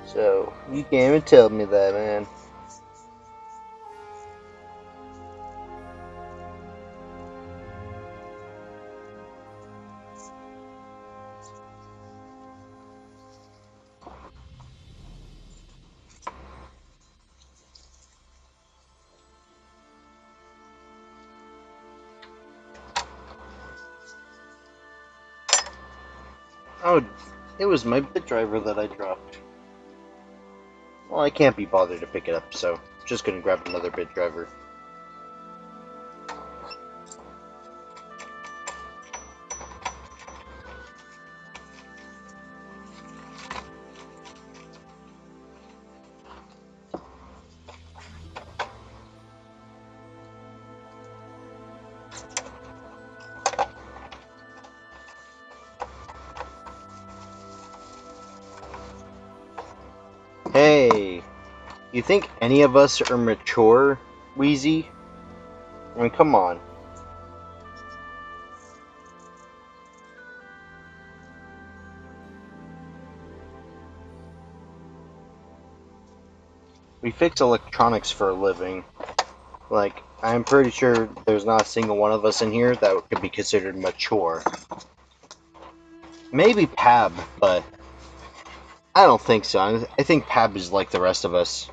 So, you can't even tell me that, man. Oh, it was my bit driver that I dropped. Well, I can't be bothered to pick it up, so just gonna grab another bit driver. Hey, you think any of us are mature, Wheezy? I mean, come on. We fix electronics for a living. Like, I'm pretty sure there's not a single one of us in here that could be considered mature. Maybe Pab, but I don't think so. I think Pab is like the rest of us.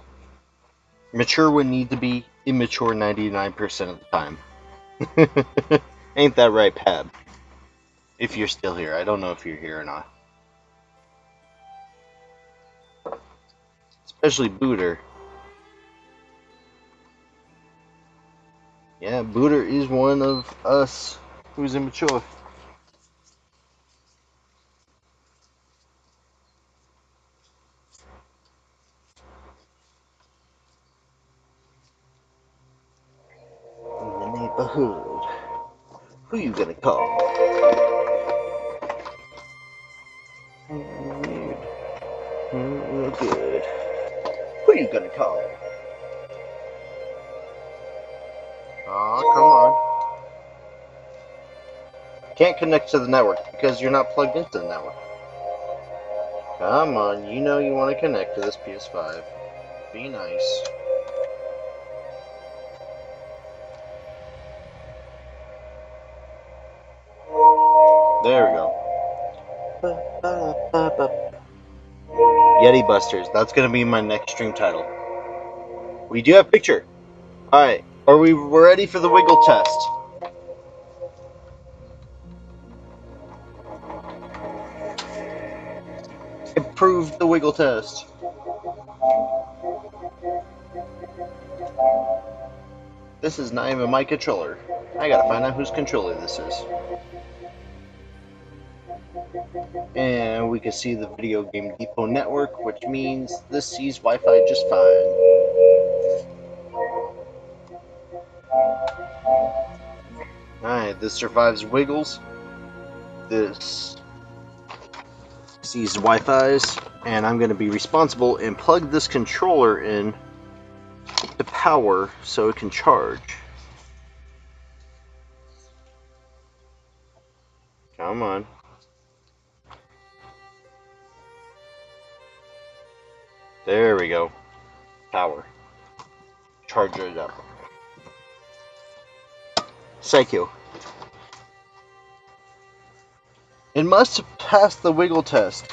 Mature when need to be, immature 99% of the time. Ain't that right, Pab? If you're still here. I don't know if you're here or not. Especially Booter. Yeah, Booter is one of us who's immature. In the neighborhood. Who you gonna call? Weird. Real good. Who you gonna call? Aw, come on. Can't connect to the network because you're not plugged into the network. Come on, you know you want to connect to this PS5. Be nice. There we go. Yeti Busters. That's gonna be my next stream title. We do have a picture. Alright, are we ready for the wiggle test? Improve the wiggle test. This is not even my controller. I gotta find out whose controller this is. And we can see the Video Game Depot network, which means this sees Wi-Fi just fine. Alright, this survives wiggles. This sees Wi-Fi's, and I'm going to be responsible and plug this controller in to power so it can charge. Come on. There we go. Power. Charge it up. Psycho. It must pass the wiggle test.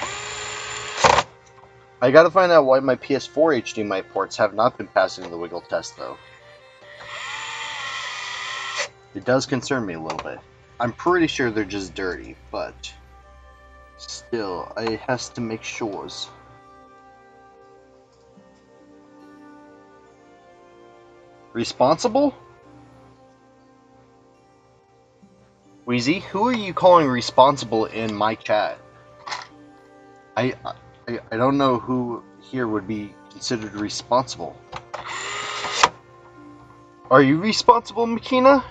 I gotta find out why my PS4 HDMI ports have not been passing the wiggle test, though. It does concern me a little bit. I'm pretty sure they're just dirty, but still, I has to make sure. Responsible? Wheezy, who are you calling responsible in my chat? I don't know who here would be considered responsible. Are you responsible, Makina?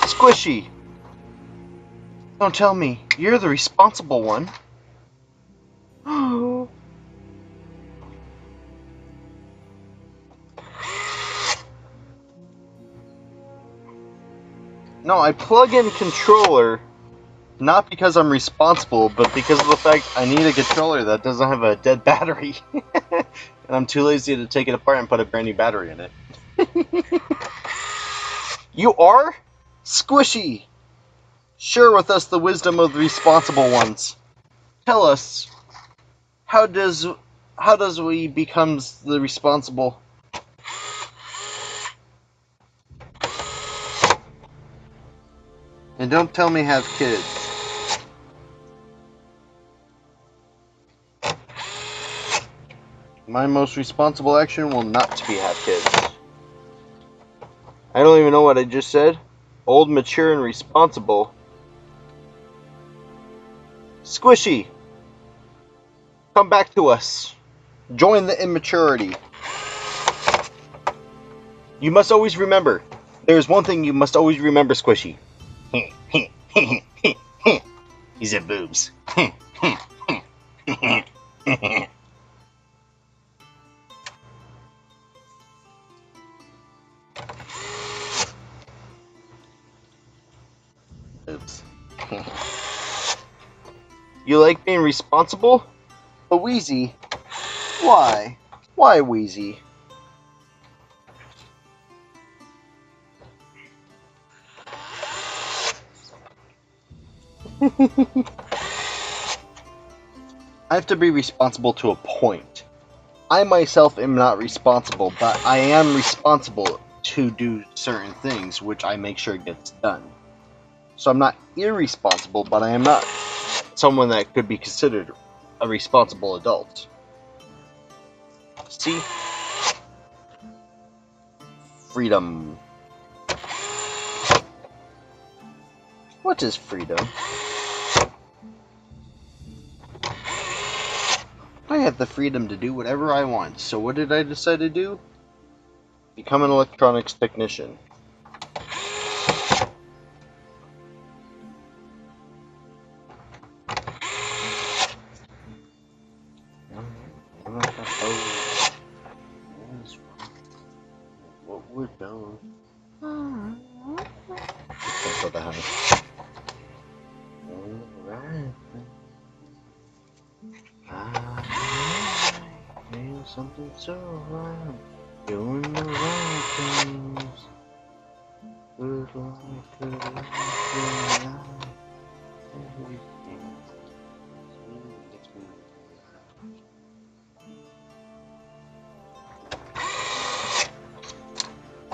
Squishy! Don't tell me, you're the responsible one. No, I plug in controller, not because I'm responsible, but because of the fact I need a controller that doesn't have a dead battery. And I'm too lazy to take it apart and put a brand new battery in it. You are? Squishy! Share with us the wisdom of the responsible ones. Tell us, how does we becomes the responsible? And don't tell me have kids. My most responsible action will not be have kids. I don't even know what I just said. Old, mature, and responsible. Squishy! Come back to us. Join the immaturity. You must always remember. There's one thing you must always remember, Squishy. He's at boobs. Oops. You like being responsible? But Wheezy, why? Why, Wheezy? I have to be responsible to a point. I myself am not responsible, but I am responsible to do certain things, which I make sure gets done. So I'm not irresponsible, but I am not someone that could be considered a responsible adult. See? Freedom. What is freedom? I have the freedom to do whatever I want, so what did I decide to do? Become an electronics technician. What would those? For the house. Alright. I feel something so right. Doing the right things. Good life, good life. Everything.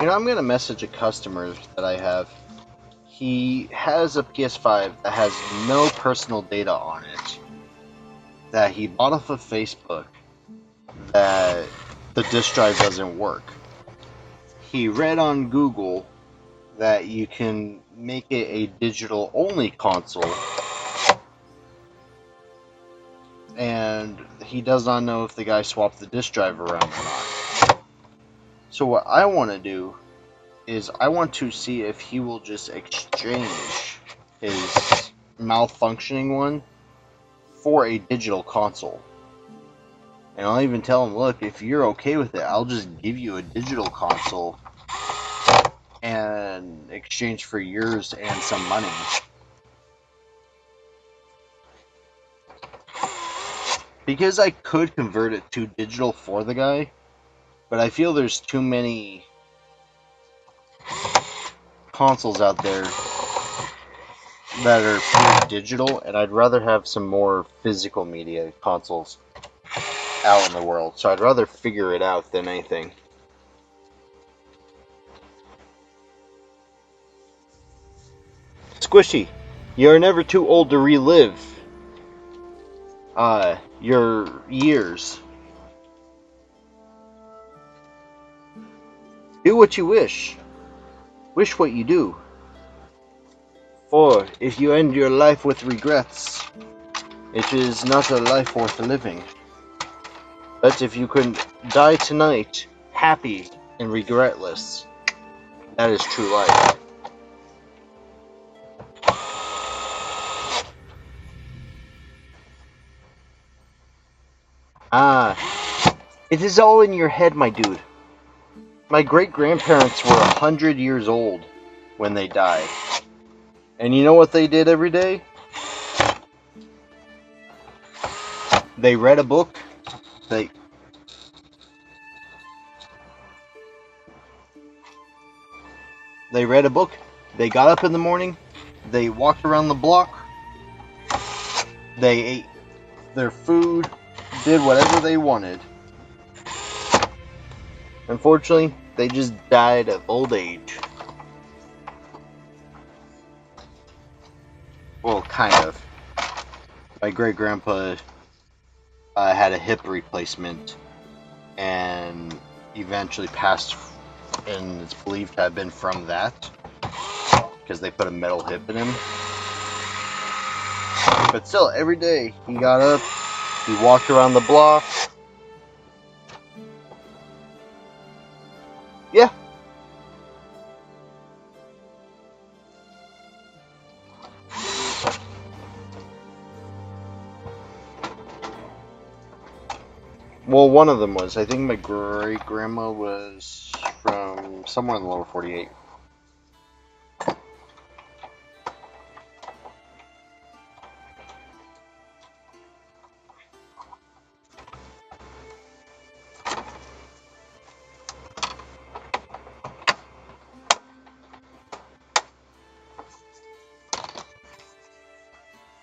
You know, I'm gonna message a customer that I have. He has a PS5 that has no personal data on it. That he bought off of Facebook. That the disk drive doesn't work. He read on Google that you can make it a digital only console. And he does not know if the guy swapped the disk drive around or not. So what I want to do is I want to see if he will just exchange his malfunctioning one for a digital console. And I'll even tell him, look, if you're okay with it, I'll just give you a digital console in exchange for yours and some money. Because I could convert it to digital for the guy, but I feel there's too many consoles out there that are pure digital, and I'd rather have some more physical media consoles out in the world. So I'd rather figure it out than anything. Squishy, you're never too old to relive your years. Do what you wish. Wish what you do. For if you end your life with regrets, it is not a life worth living. But if you can die tonight, happy and regretless, that is true life. Ah, it is all in your head, my dude. My great-grandparents were 100 years old when they died. And you know what they did every day? They read a book. They read a book. They got up in the morning. They walked around the block. They ate their food, did whatever they wanted. Unfortunately, they just died of old age. Well, kind of. My great-grandpa had a hip replacement and eventually passed, and it's believed to have been from that because they put a metal hip in him. But still, every day he got up, he walked around the block. Yeah. Well, one of them was. I think my great-grandma was from somewhere in the lower 48.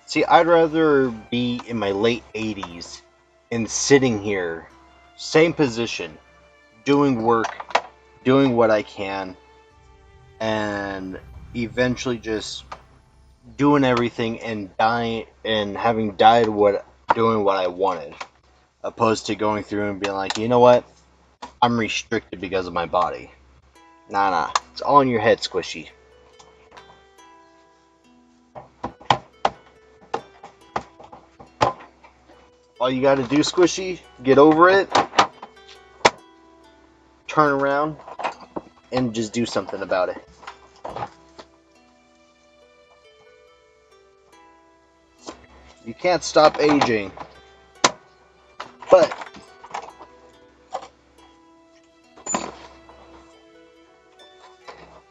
See, I'd rather be in my late 80s and sitting here, same position, doing work, doing what I can, and eventually just doing everything and dying and having died doing what I wanted, opposed to going through and being like, you know what, I'm restricted because of my body. Nah, it's all in your head, Squishy. All you gotta do, Squishy, get over it, turn around, and just do something about it. You can't stop aging, but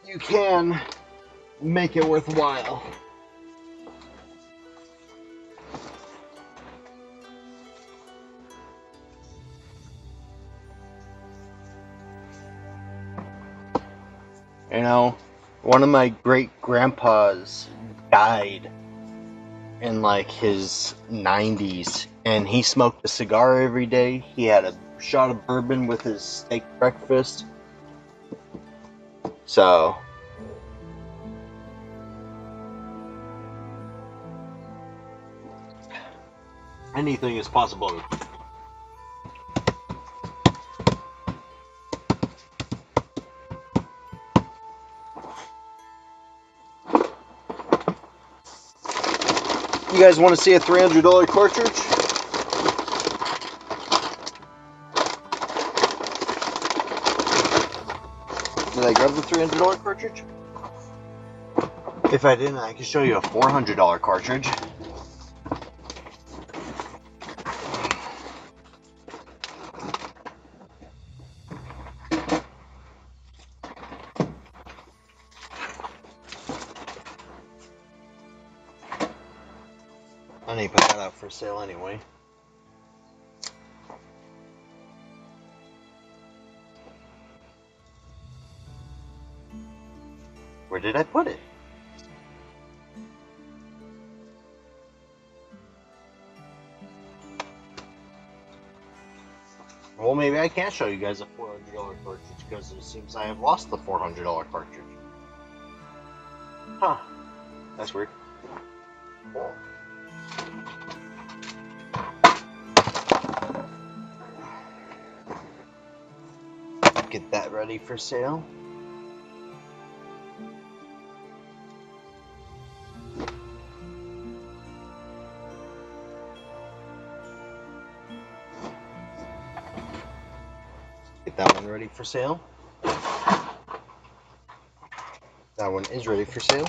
you can make it worthwhile. You know, one of my great grandpas died in like his 90s, and he smoked a cigar every day. He had a shot of bourbon with his steak breakfast. So, anything is possible. You guys want to see a $300 cartridge? Did I grab the $300 cartridge? If I didn't, I could show you a $400 cartridge. I need to put that out for sale anyway. Where did I put it? maybe I can't show you guys a $400 cartridge because it seems I have lost the $400 cartridge. Huh. That's weird. Get that ready for sale. Get that one ready for sale. That one is ready for sale.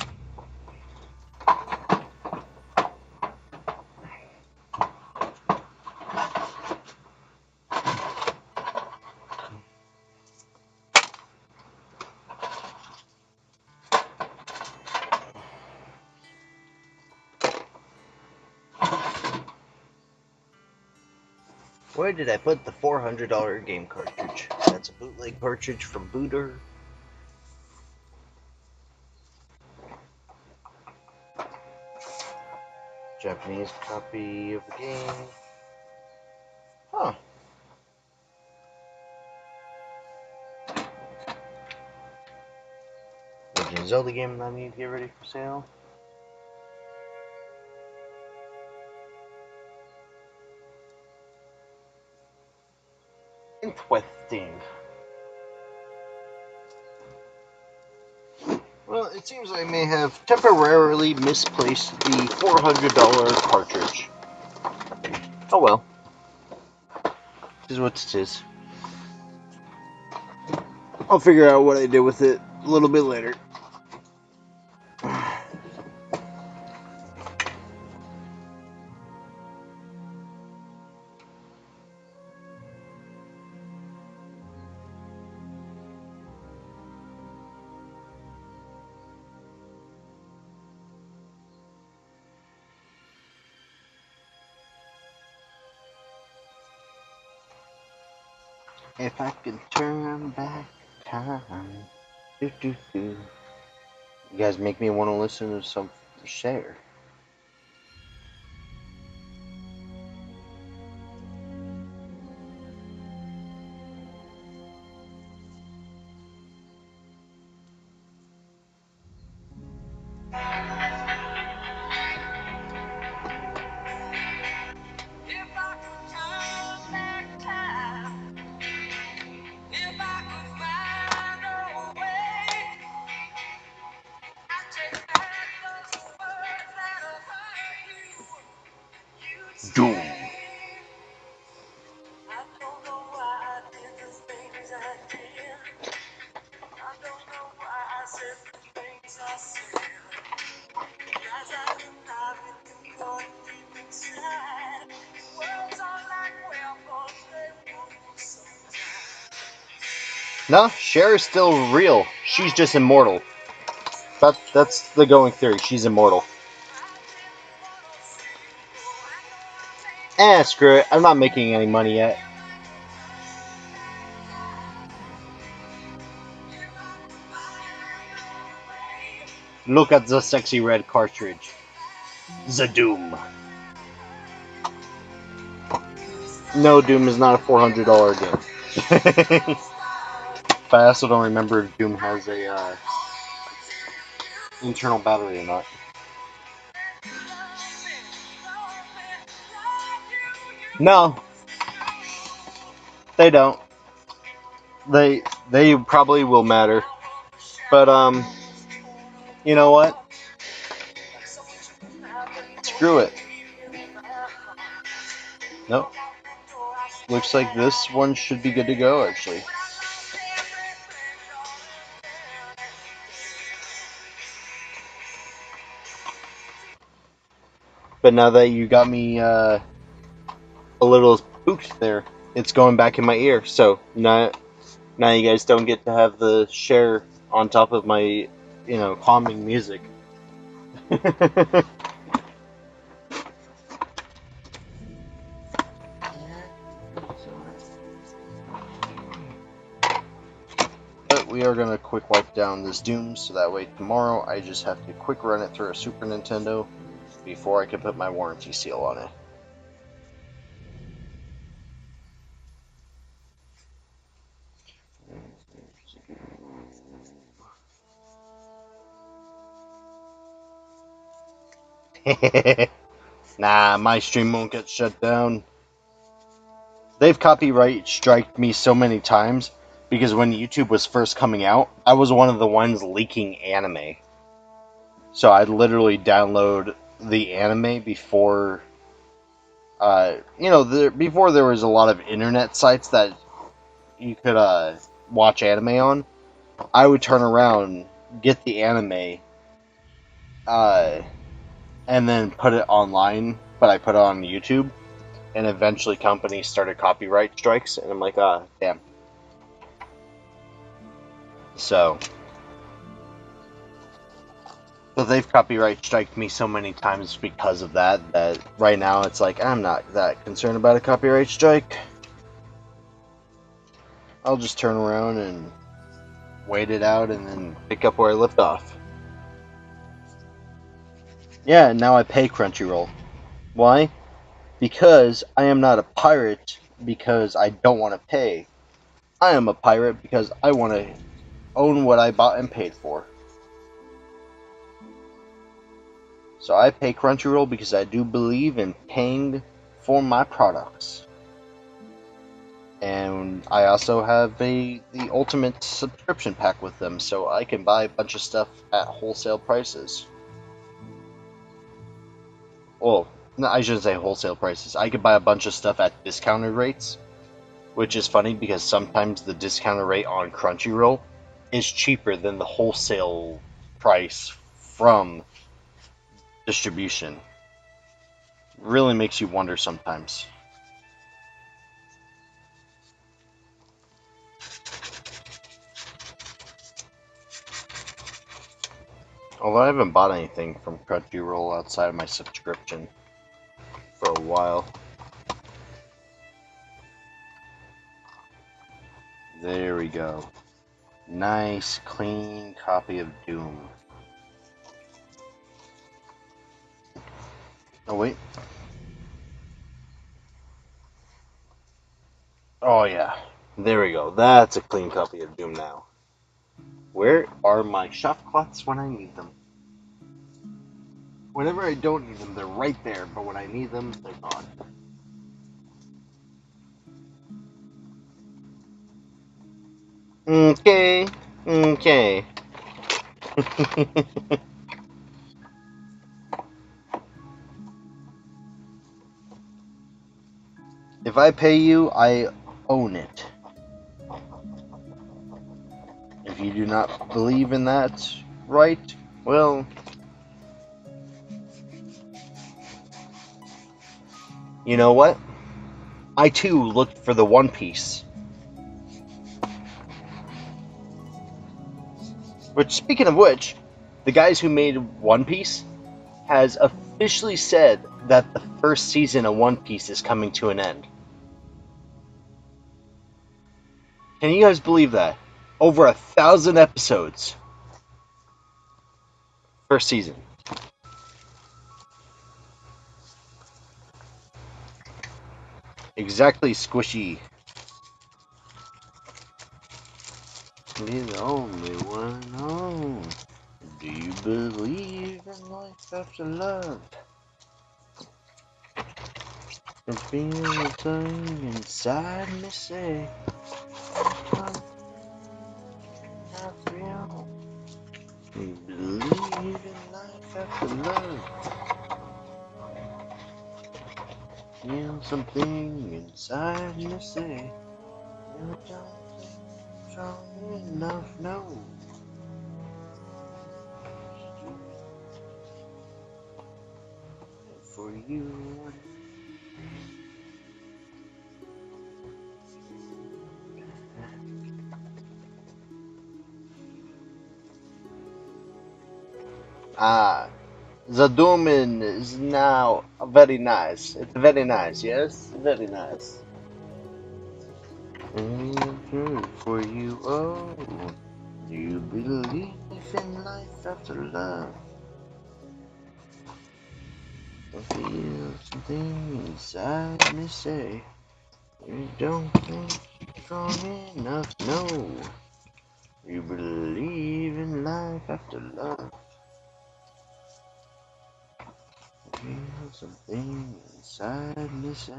Where did I put the $400 game cartridge? That's a bootleg cartridge from Booter. Japanese copy of the game. Huh. Legend of Zelda game that I need to get ready for sale. Interesting. Well, it seems I may have temporarily misplaced the $400 cartridge. Oh well. This is what it is. I'll figure out what I did with it a little bit later. If I could turn back time. Do, do, do. You guys make me want to listen to some Cher. Doom. No, Cher is still real. She's just immortal. That's the going theory. She's immortal. Screw it. I'm not making any money yet. Look at the sexy red cartridge. The Doom. No, Doom is not a $400 game. But I also don't remember if Doom has a internal battery or not. No, they don't. They probably will matter. But you know what? Screw it. Nope. Looks like this one should be good to go actually. But now that you got me a little spooked there, it's going back in my ear. So now you guys don't get to have the Cher on top of my, calming music. But we are going to quick wipe down this Doom, so that way tomorrow I just have to quick run it through a Super Nintendo before I can put my warranty seal on it. Nah, my stream won't get shut down. They've copyright striked me so many times because when YouTube was first coming out, I was one of the ones leaking anime. So I'd literally download the anime before, before there was a lot of internet sites that you could watch anime on. I would turn around, get the anime, uh, and then put it online, but I put it on YouTube, and eventually companies started copyright strikes, and I'm like, damn. So they've copyright striked me so many times because of that right now it's like, I'm not that concerned about a copyright strike. I'll just turn around and wait it out and then pick up where I left off. Yeah, now I pay Crunchyroll. Why? Because I am not a pirate because I don't want to pay. I am a pirate because I want to own what I bought and paid for. So I pay Crunchyroll because I do believe in paying for my products. And I also have the ultimate subscription pack with them, so I can buy a bunch of stuff at wholesale prices. Well, no, I shouldn't say wholesale prices. I could buy a bunch of stuff at discounted rates, which is funny because sometimes the discounted rate on Crunchyroll is cheaper than the wholesale price from distribution. Really makes you wonder sometimes. Although I haven't bought anything from Crunchyroll outside of my subscription for a while. There we go. Nice, clean copy of Doom. Oh, wait. Oh, yeah. There we go. That's a clean copy of Doom now. Where are my shop cloths when I need them? Whenever I don't need them, they're right there, but when I need them, they're gone. Okay. Okay. If I pay you, I own it. If you do not believe in that right, well, you know what? I too looked for the One Piece. Which, speaking of which, the guys who made One Piece has officially said that the first season of One Piece is coming to an end. Can you guys believe that? Over 1,000 episodes. First season. Exactly, Squishy. Be the only one home. Do you believe in life after love? I feel something inside me say, not real. Do you believe in life after love? Feel something inside me say, you don't think strong enough, no. For you. Ah, the Doomin is now very nice. It's very nice, yes? Very nice. For you, oh, do you believe in life after love? I feel something inside me say, you don't think strong enough, no. You believe in life after love. Something inside me say,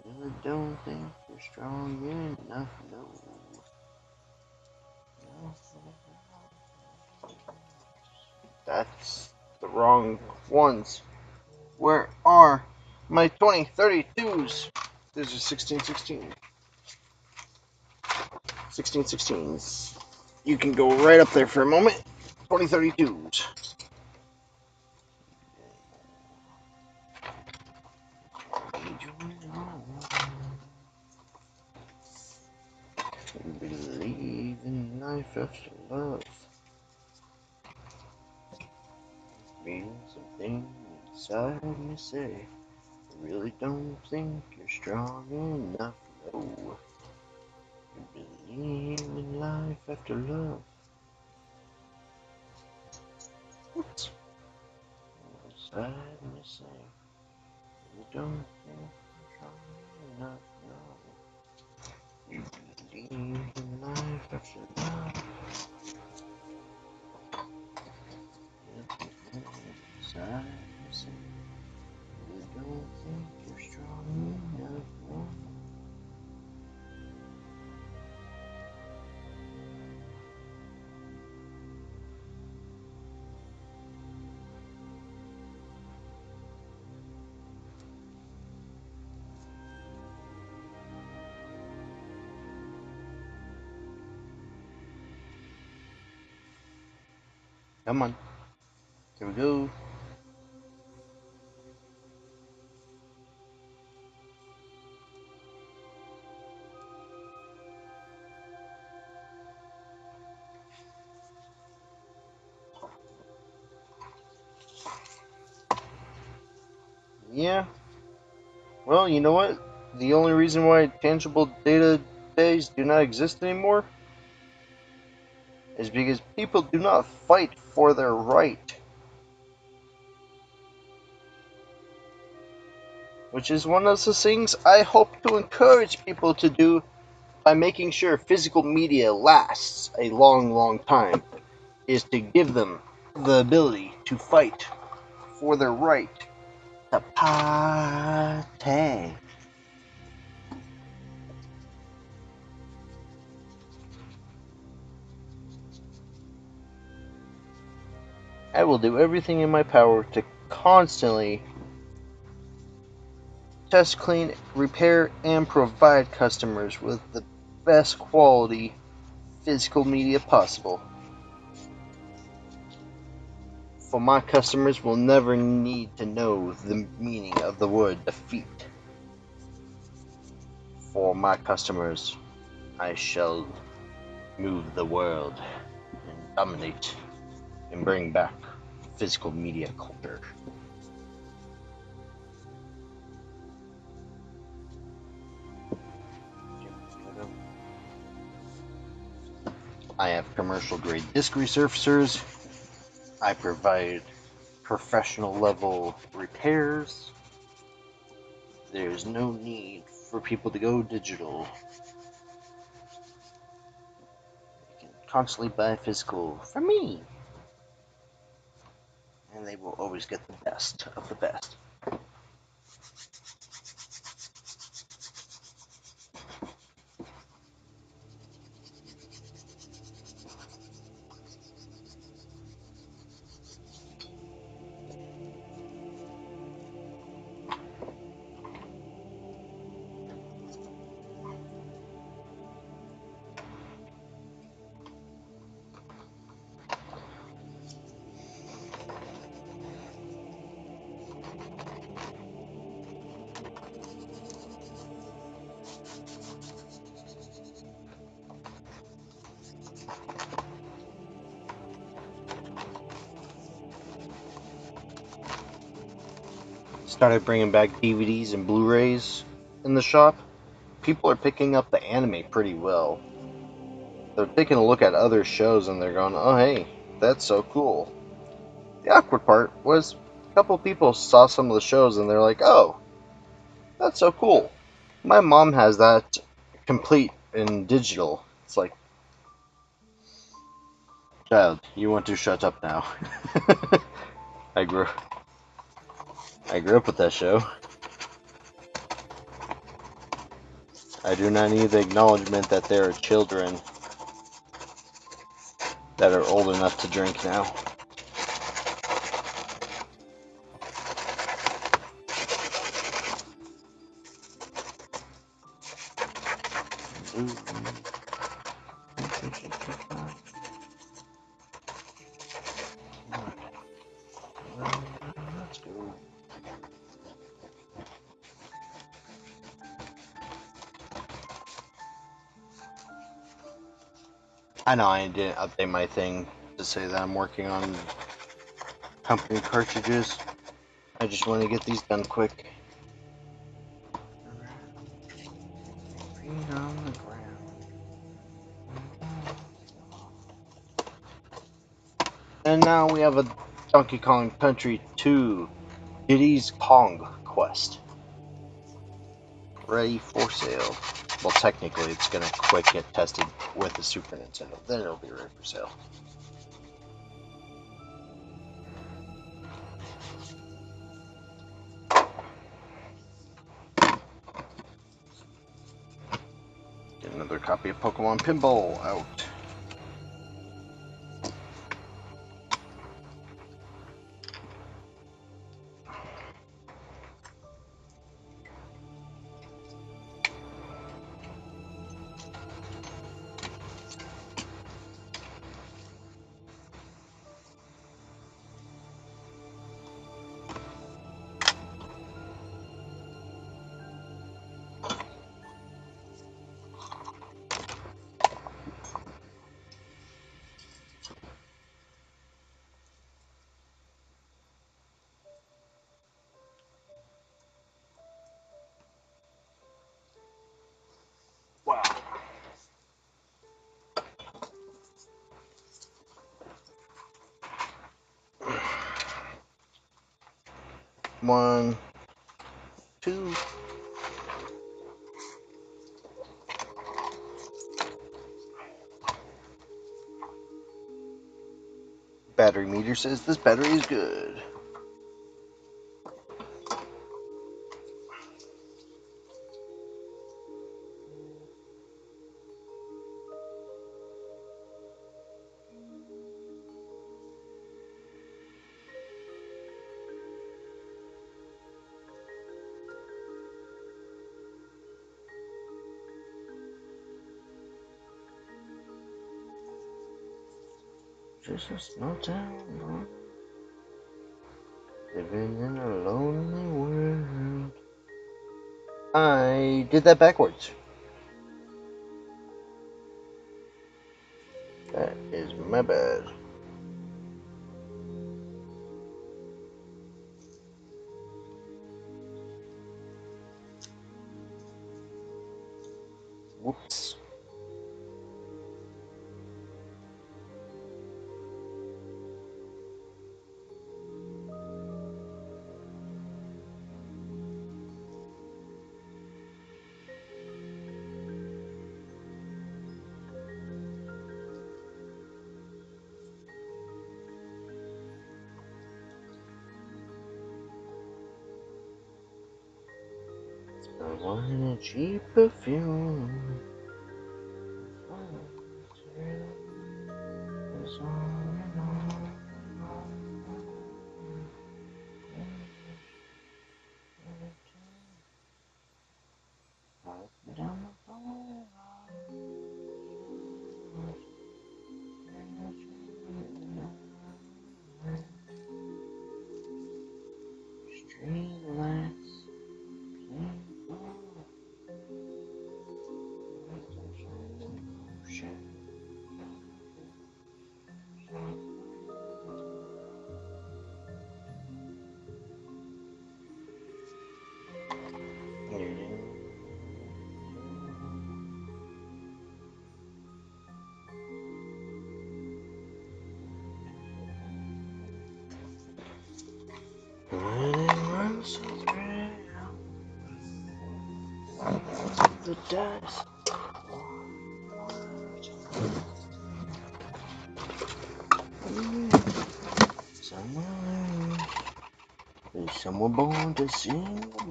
really don't think you're strong enough, no. That's the wrong ones. Where are my 2032s? These are 1616. 1616s. You can go right up there for a moment. 2032s. Believe in life after love. Means something inside me say, I really don't think you're strong enough, no. Believe in life after love. What? Inside me say, I don't think you're strong enough, no. You believe in life after love. Inside me say, I don't think you're strong enough, no. Come on. Here we go. Yeah. Well, you know what? The only reason why tangible data days do not exist anymore is because people do not fight for their right. Which is one of the things I hope to encourage people to do by making sure physical media lasts a long, long time, is to give them the ability to fight for their right to party. I will do everything in my power to constantly test, clean, repair, and provide customers with the best quality physical media possible. For my customers will never need to know the meaning of the word defeat. For my customers, I shall move the world and dominate and bring back physical media culture. I have commercial grade disk resurfacers. I provide professional level repairs. There's no need for people to go digital. They can constantly buy physical from me. And they will always get the best of the best. Started bringing back DVDs and Blu-rays in the shop. People are picking up the anime pretty well. They're taking a look at other shows and they're going, oh hey, that's so cool. The awkward part was a couple people saw some of the shows and they're like, oh, that's so cool. My mom has that complete in digital. It's like, child, you want to shut up now. I grew. I grew up with that show. I do not need the acknowledgement that there are children that are old enough to drink now. Let's go. I know I didn't update my thing to say that I'm working on company cartridges. I just want to get these done quick. Feet on the ground. And now we have a Donkey Kong Country 2 Diddy's Kong Quest ready for sale. Well, technically, it's gonna quick get tested with the Super Nintendo. Then it'll be ready for sale. Get another copy of Pokemon Pinball out. Wow. One, two. Battery meter says this battery is good. Just a small town, living in a lonely world. I did that backwards. That is my bad. Whoops. I want a cheap perfume. The dice. Somewhere Some were born to sing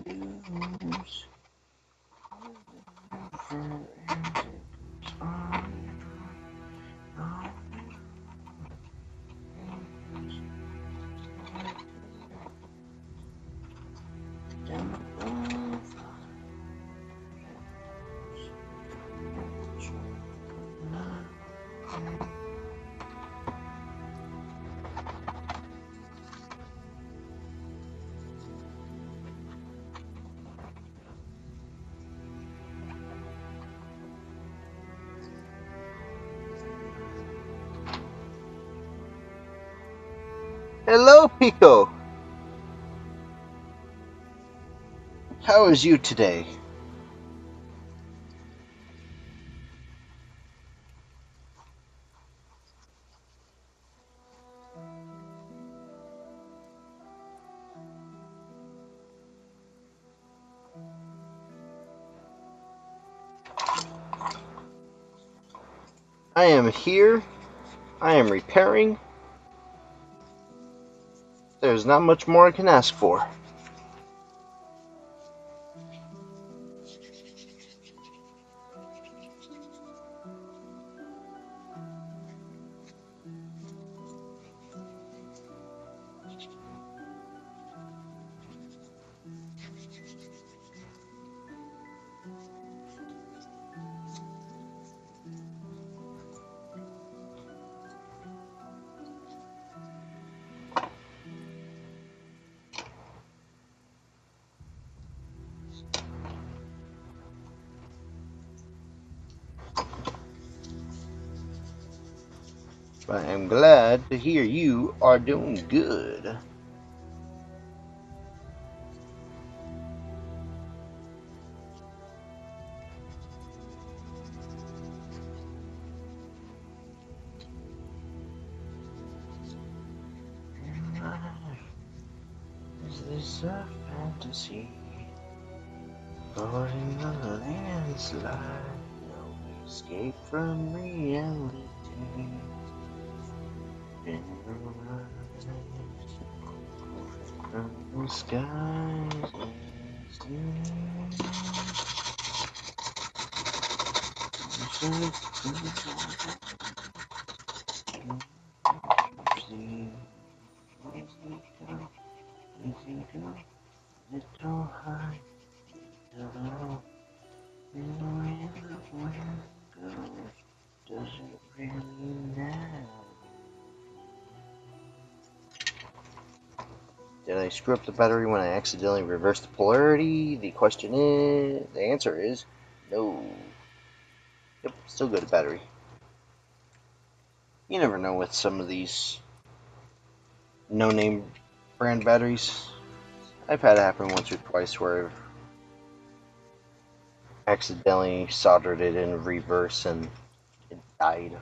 the blues. Hello, Pico. How is you today? I am here. I am repairing. There's not much more I can ask for. But I'm glad to hear you are doing good. Is this a fantasy? Caught in the landslide, no escape from reality. In your eyes, from the skies little high, little where the wind goes, does it really matter? Did I screw up the battery when I accidentally reversed the polarity? The answer is no. Yep, still good battery. You never know with some of these no-name brand batteries. I've had it happen once or twice where I've accidentally soldered it in reverse and it died.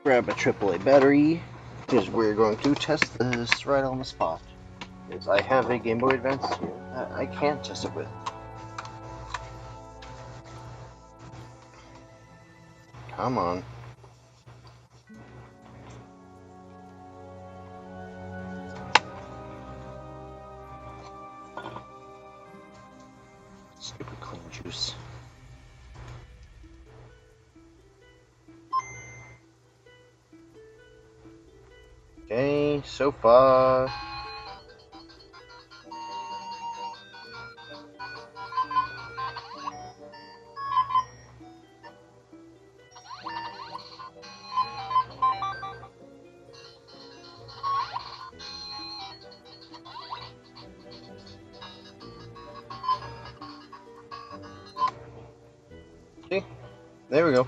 Grab a AAA battery because we're going to test this right on the spot. Because I have a Game Boy Advance here that I can't test it with. Come on. Stupid clean juice. Okay, so far. See? There we go.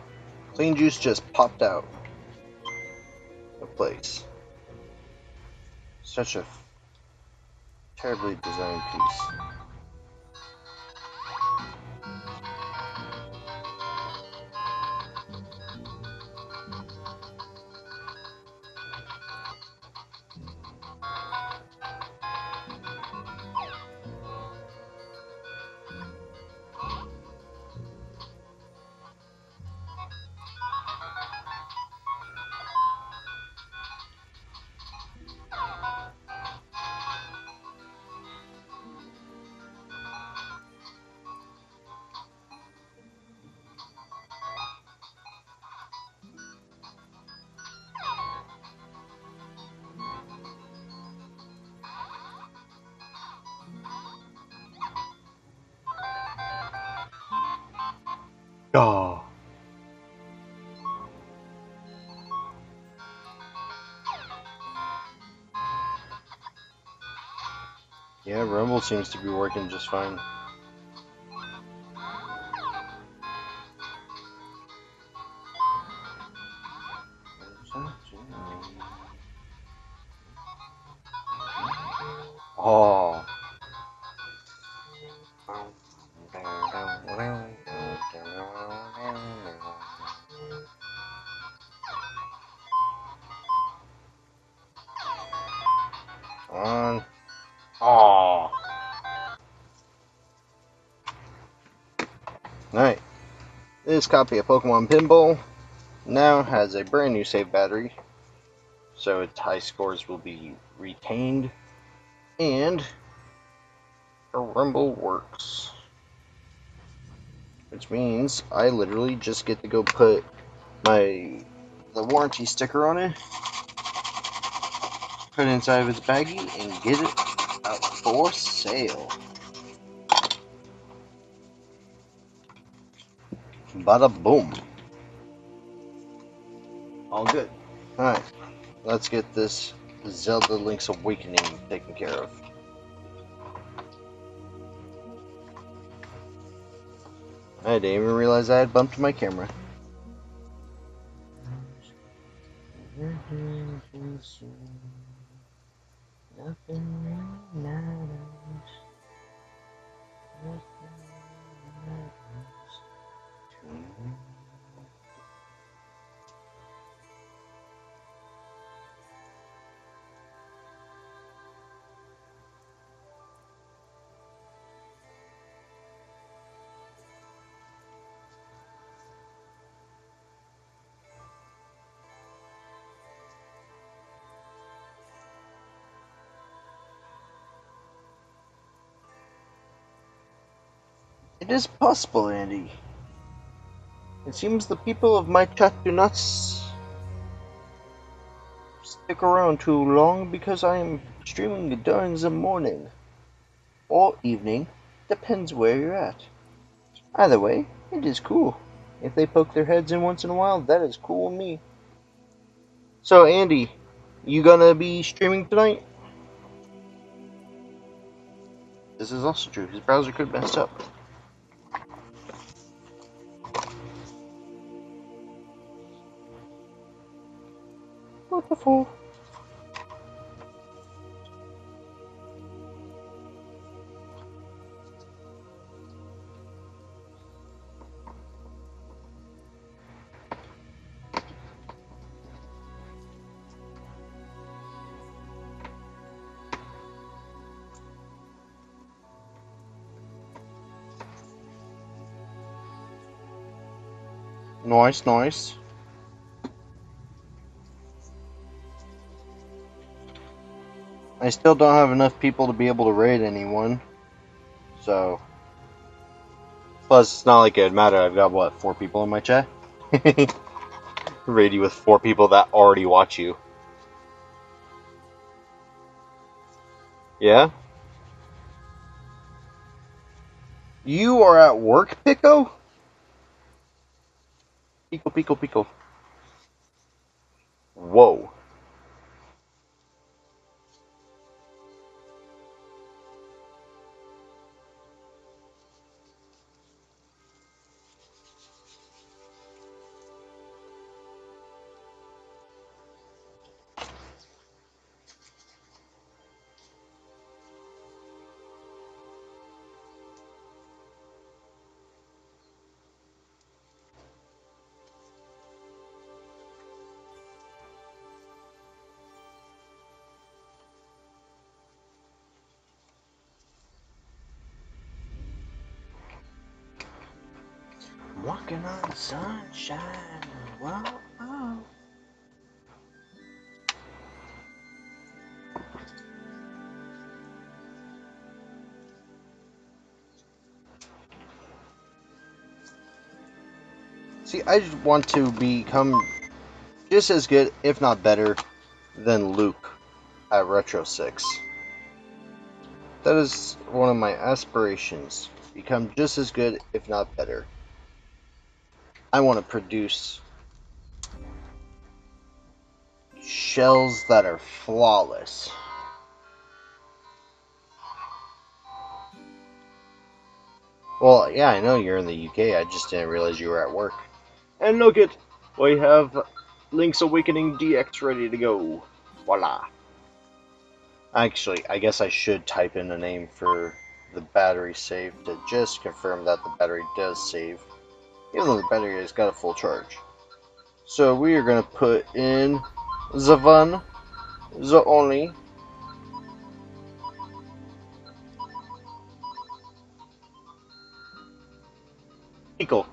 Clean juice just popped out of place. Such a Terribly designed piece. Oh. Yeah, Rumble seems to be working just fine. Oh. On. Oh. Alright. This copy of Pokemon Pinball now has a brand new save battery, so its high scores will be retained, and a Rumble works. Which means I literally just get to go put the warranty sticker on it, put it inside of its baggie, and get it out for sale. Bada boom. All good. Alright, let's get this Zelda Link's Awakening taken care of. I didn't even realize I had bumped my camera. It is possible, Andy. It seems the people of my chat do not stick around too long because I am streaming during the morning or evening, depends where you're at. Either way, it is cool. If they poke their heads in once in a while, that is cool with me. So, Andy, you gonna be streaming tonight? This is also true. His browser could mess up. What the fuck? Nice, nice. I still don't have enough people to be able to raid anyone. So. Plus, it's not like it would matter. I've got, what, 4 people in my chat? Raid you with 4 people that already watch you. Yeah? You are at work, Pico? Pico, Pico, Pico. Whoa. Walking on sunshine. Whoa, whoa. See, I just want to become just as good, if not better, than Luke at Retro 6. That is one of my aspirations. Become just as good, if not better. I want to produce shells that are flawless. Well, yeah, I know you're in the UK. I just didn't realize you were at work. And look it, we have Link's Awakening DX ready to go. Voila. Actually, I guess I should type in a name for the battery save to just confirm that the battery does save, even though the battery has got a full charge. So we are going to put in the one, the only. Pickle.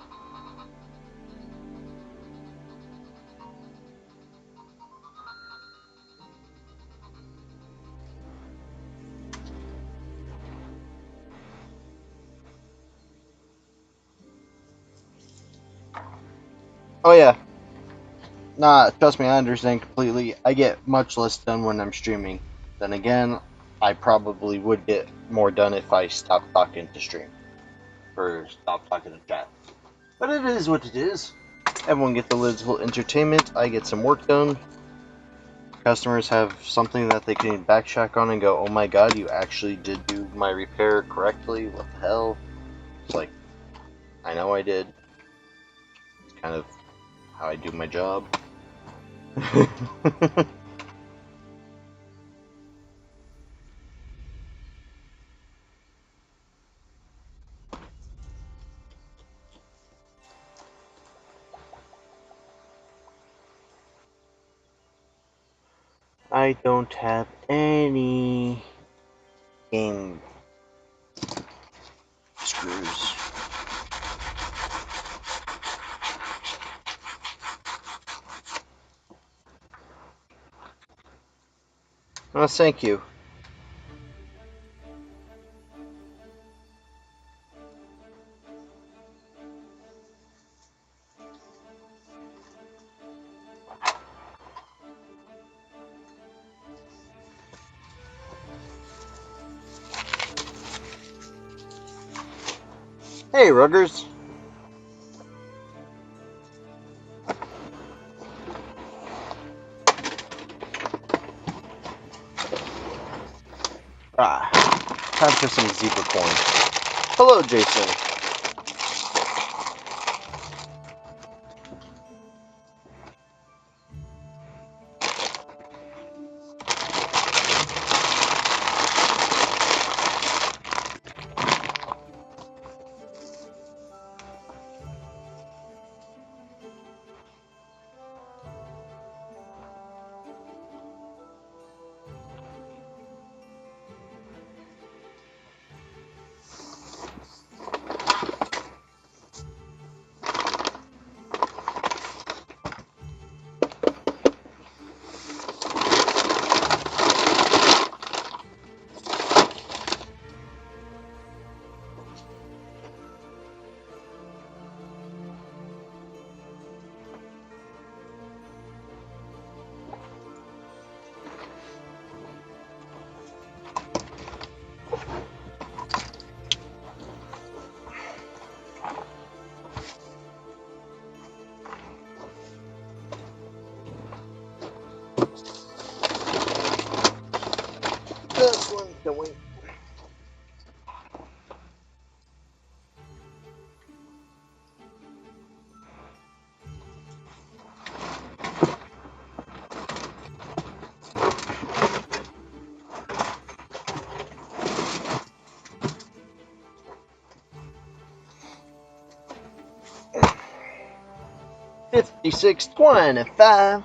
Oh yeah. Nah, trust me, I understand completely. I get much less done when I'm streaming. Then again, I probably would get more done if I stopped talking to stream. Or stopped talking to chat. But it is what it is. Everyone gets a little entertainment. I get some work done. Customers have something that they can backtrack on and go, oh my god, you actually did do my repair correctly? What the hell? It's like, I know I did. It's kind of how I do my job. I don't have any game screws. Oh, thank you. Hey, Ruggers. Ah, time for some zebra corn. Hello, Jason. This one's going. $56.25.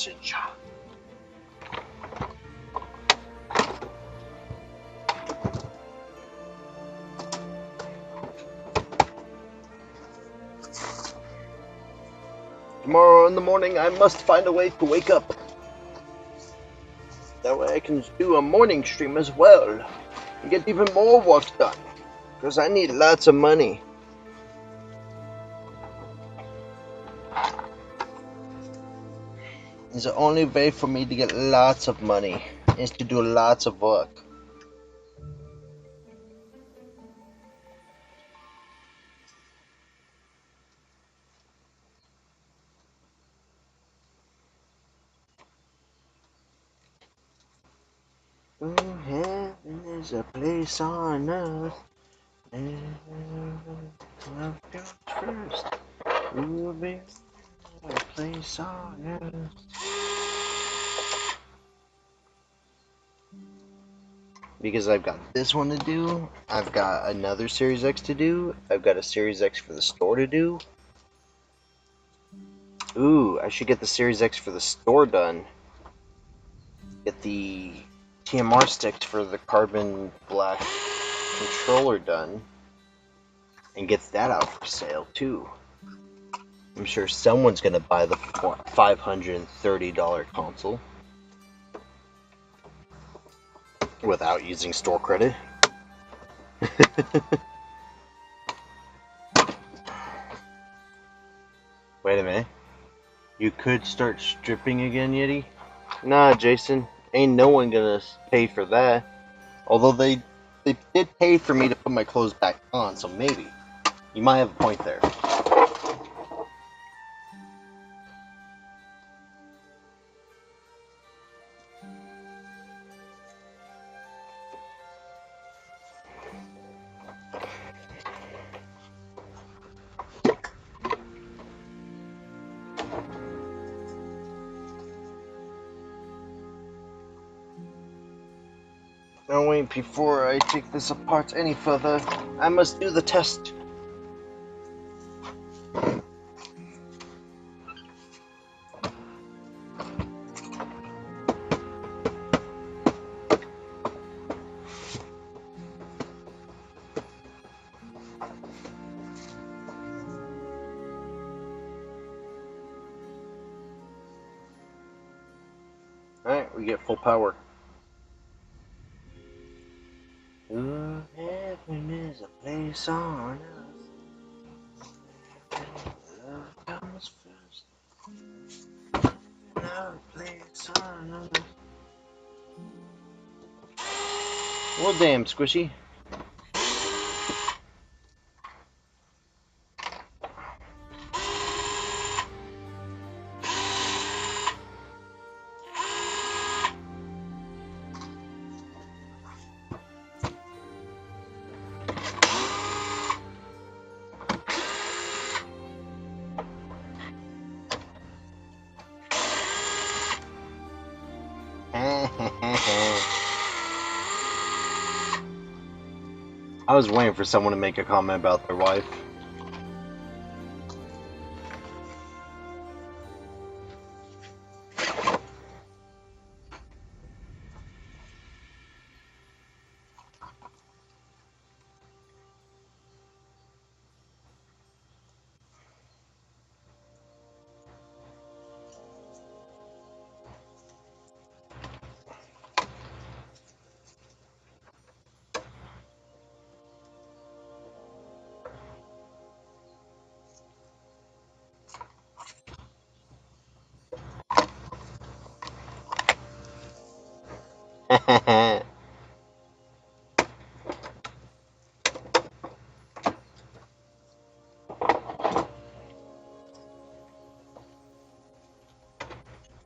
sausage. Tomorrow in the morning, I must find a way to wake up. That way I can do a morning stream as well. And get even more work done. Because I need lots of money. It's the only way for me to get lots of money. Is to do lots of work. Heaven is a place on earth. Love comes first. Will be a place on earth. Because I've got this one to do, I've got another Series X to do, I've got a Series X for the store to do. Ooh, I should get the Series X for the store done. Get the TMR sticks for the carbon black controller done. And get that out for sale too. I'm sure someone's gonna buy the $530 console. Without using store credit. Wait a minute. You could start stripping again, Yeti? Nah, Jason. Ain't no one gonna pay for that. Although they did pay for me to put my clothes back on, so maybe. You might have a point there. Now wait, before I take this apart any further, I must do the test. Alright, we get full power. Ooh, heaven is a place on earth. Love comes first. Now a place on earth. Well, damn, Squishy. I was waiting for someone to make a comment about their wife.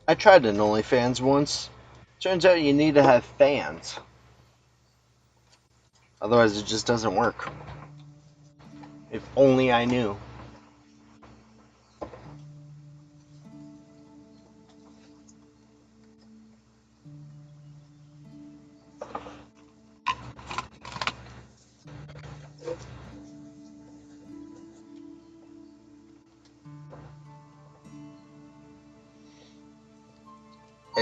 I tried an OnlyFans once. Turns out you need to have fans. Otherwise it just doesn't work. If only I knew.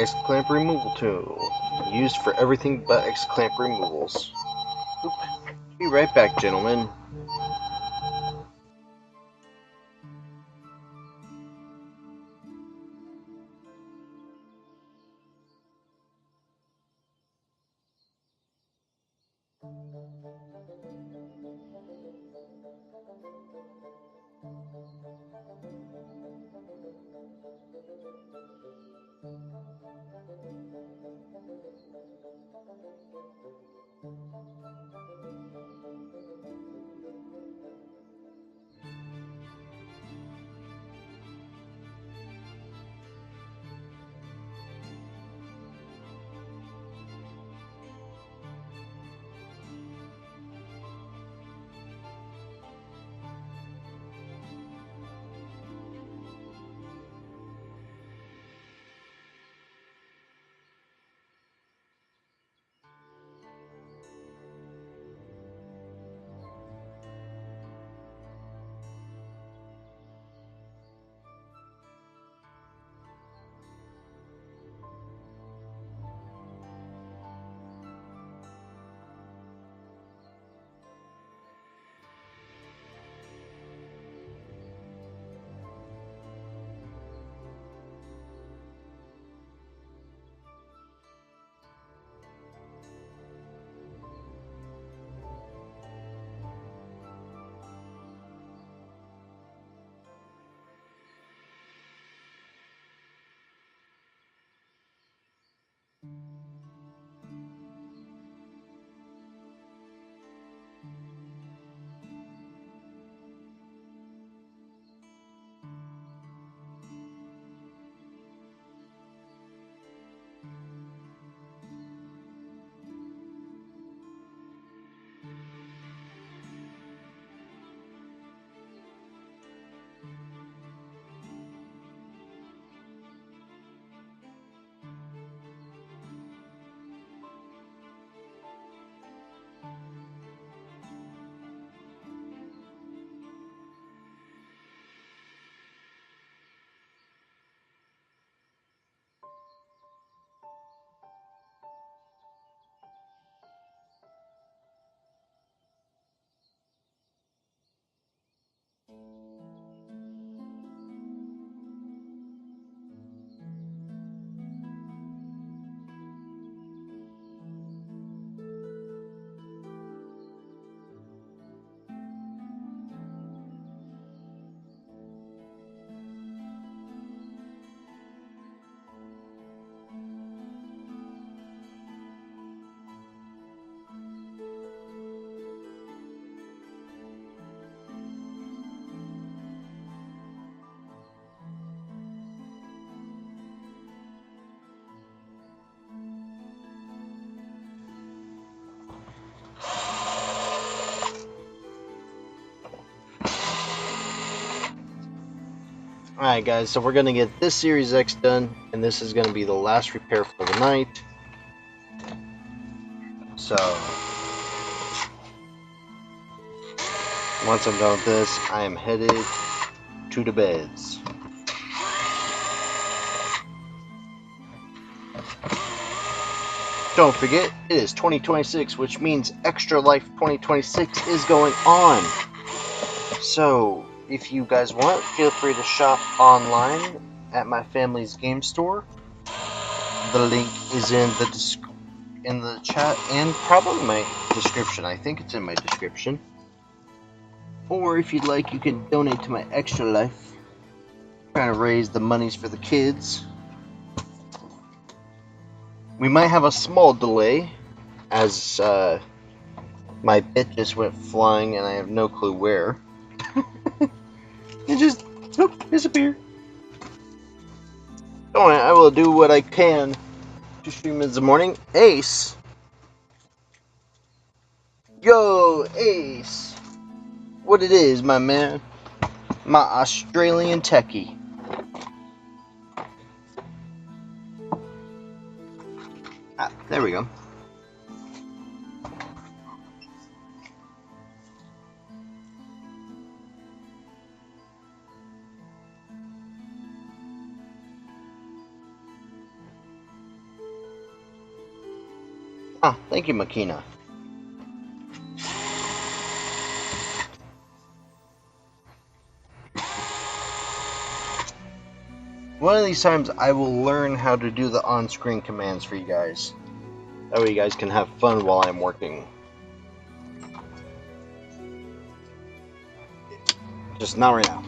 X-clamp removal tool. Used for everything but X-clamp removals. Oop. Be right back, gentlemen. Alright guys, so we're going to get this Series X done, and this is going to be the last repair for the night. So, once I'm done with this, I am headed to the beds. Don't forget, it is 2026, which means Extra Life 2026 is going on. So, if you guys want, feel free to shop online at my family's game store. The link is in the chat and probably my description. I think it's in my description. Or if you'd like, you can donate to my Extra Life. Trying to raise the monies for the kids. We might have a small delay, as my bit just went flying and I have no clue where. It just disappeared. Don't worry, I will do what I can to stream in the morning. Ace! Yo, Ace! What it is, my man? My Australian techie. Ah, there we go. Ah, thank you, Makina. One of these times I will learn how to do the on-screen commands for you guys. That way you guys can have fun while I'm working. Just not right now.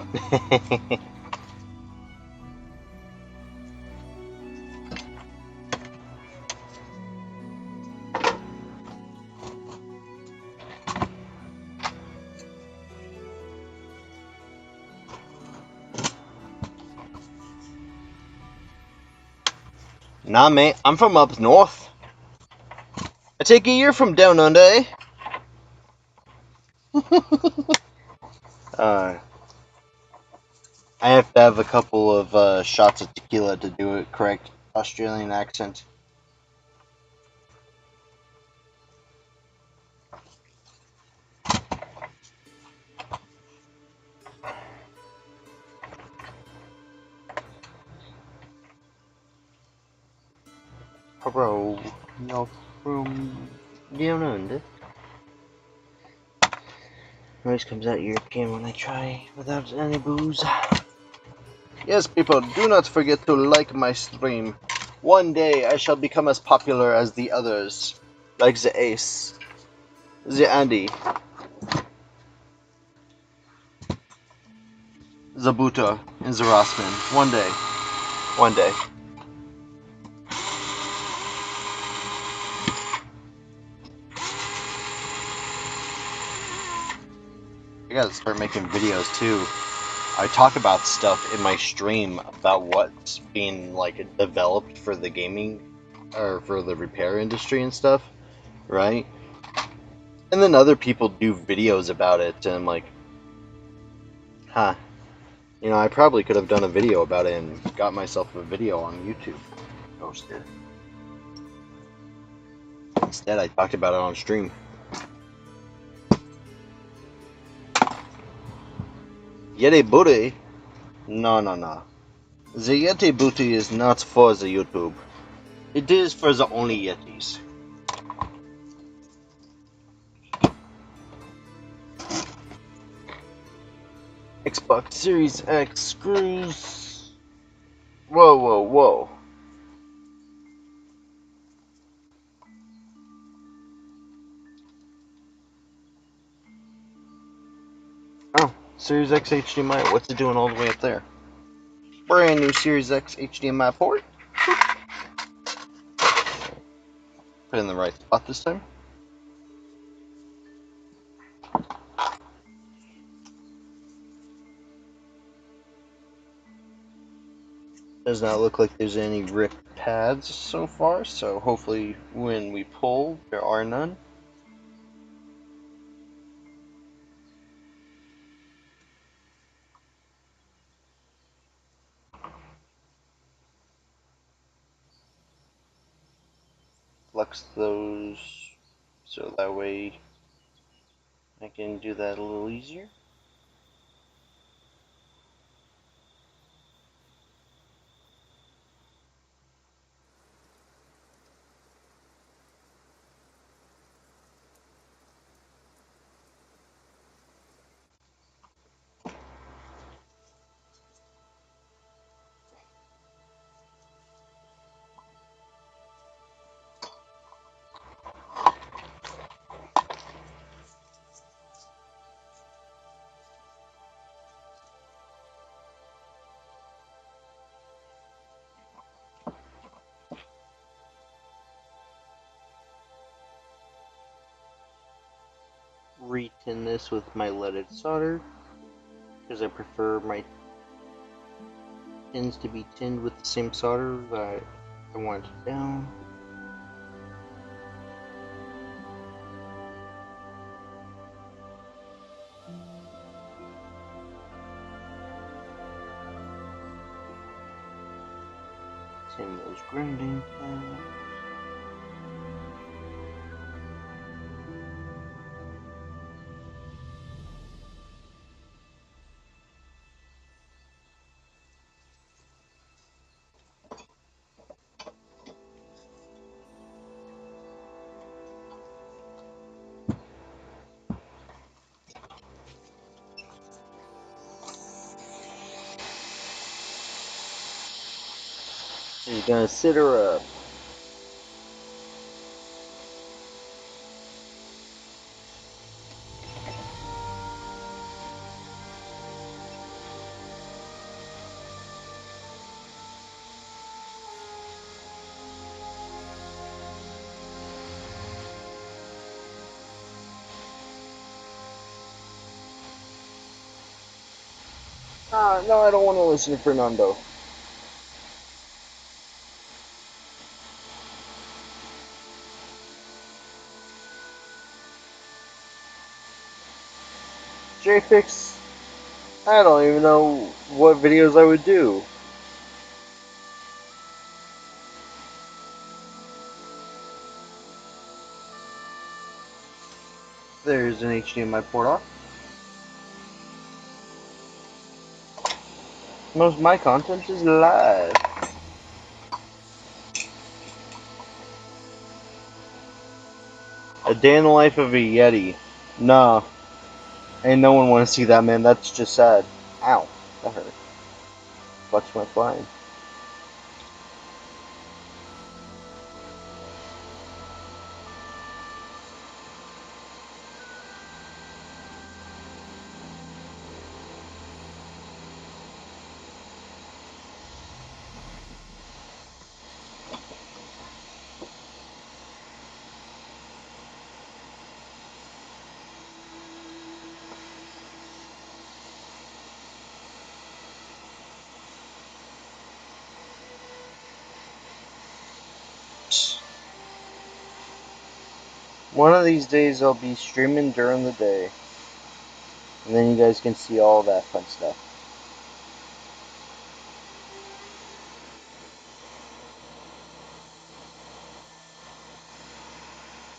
Nah, mate, I'm from up north. I take it you're from down under, eh? I have to have a couple of shots of tequila to do it correct Australian accent. Hello, you're from down under. Noise comes out European when I try without any booze. Yes, people, do not forget to like my stream. One day I shall become as popular as the others, like the Ace, the Andy, the Buta, and the Rossman. One day. One day. I gotta start making videos too. I talk about stuff in my stream about what's being like developed for the gaming or for the repair industry and stuff, right? And then other people do videos about it, and I'm like, huh. You know, I probably could have done a video about it and got myself a video on YouTube posted. Instead, I talked about it on stream. Yeti booty? No, no, no. The Yeti booty is not for the YouTube. It is for the only Yetis. Xbox Series X screws. Whoa, whoa, whoa. Oh, Series X HDMI. What's it doing all the way up there? Brand new Series X HDMI port. Put it in the right spot this time. Does not look like there's any ripped pads so far, so hopefully when we pull, there are none. Flux those so that way I can do that a little easier. Retin this with my leaded solder because I prefer my tins to be tinned with the same solder that I want down. Tin those grinding pads. You're gonna sit her up. No, I don't want to listen to Fernando. JFix, I don't even know what videos I would do. There's an HDMI port off. Most of my content is live. A day in the life of a Yeti. Nah, ain't no one want to see that, man. That's just sad. Ow, that hurt. Flex my flying. One of these days I'll be streaming during the day. And then you guys can see all that fun stuff.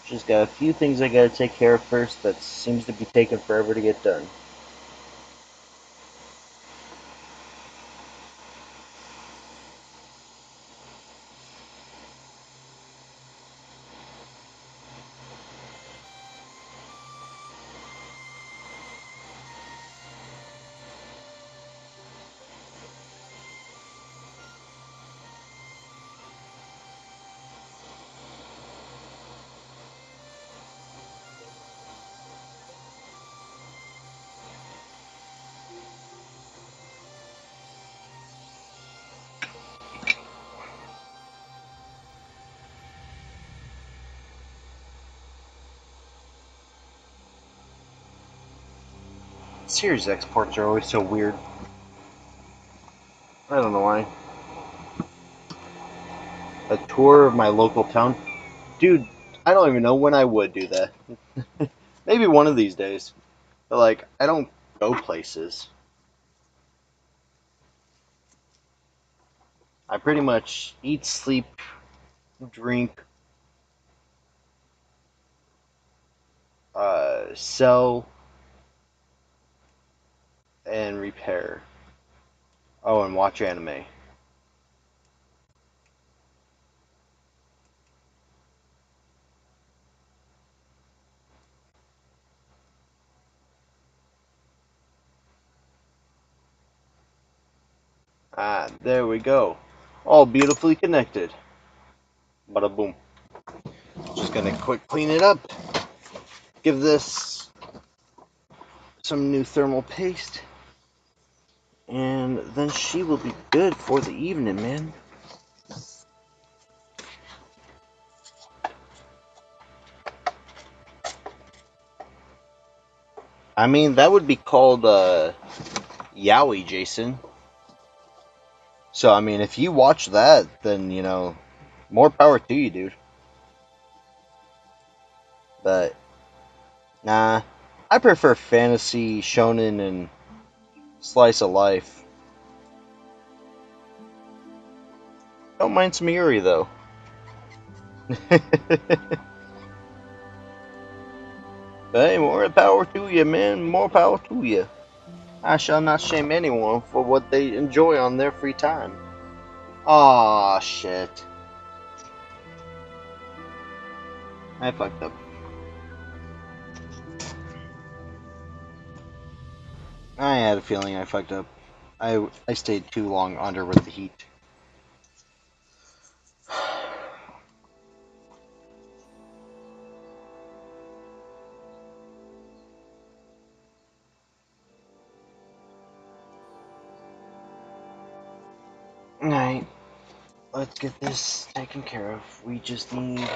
Just got a few things I gotta take care of first that seems to be taking forever to get done. Series exports are always so weird. I don't know why. A tour of my local town? Dude, I don't even know when I would do that. Maybe one of these days. But, like, I don't go places. I pretty much eat, sleep, drink, sell, and repair. Oh, and watch anime. Ah, there we go. All beautifully connected. Bada boom. Just gonna quick clean it up. Give this some new thermal paste. And then she will be good for the evening, man. I mean, that would be called Yowie, Jason. So, I mean, if you watch that, then, you know, more power to you, dude. But, nah. I prefer fantasy, shonen, and slice of life. Don't mind some Yuri, though. Hey, more power to you, man. More power to you. I shall not shame anyone for what they enjoy on their free time. Aw, shit. I fucked up. I had a feeling I fucked up. I stayed too long under with the heat. Alright, let's get this taken care of. We just need...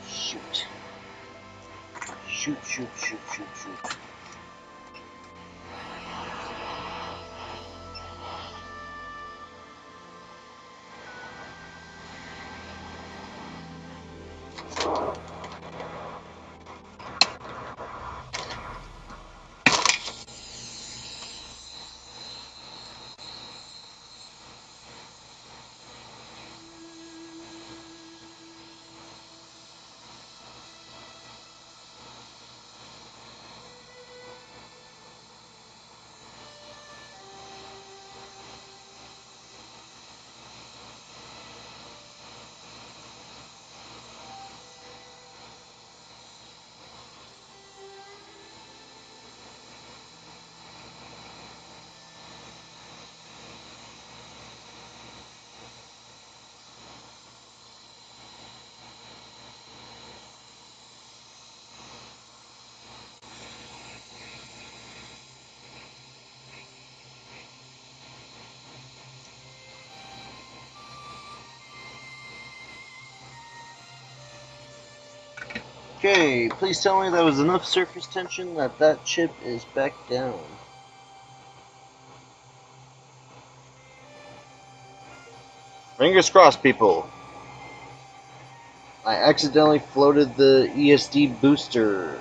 Shoot. Shoot, shoot, shoot, shoot, shoot. Okay, please tell me that was enough surface tension that that chip is back down. Fingers crossed, people. I accidentally floated the ESD booster.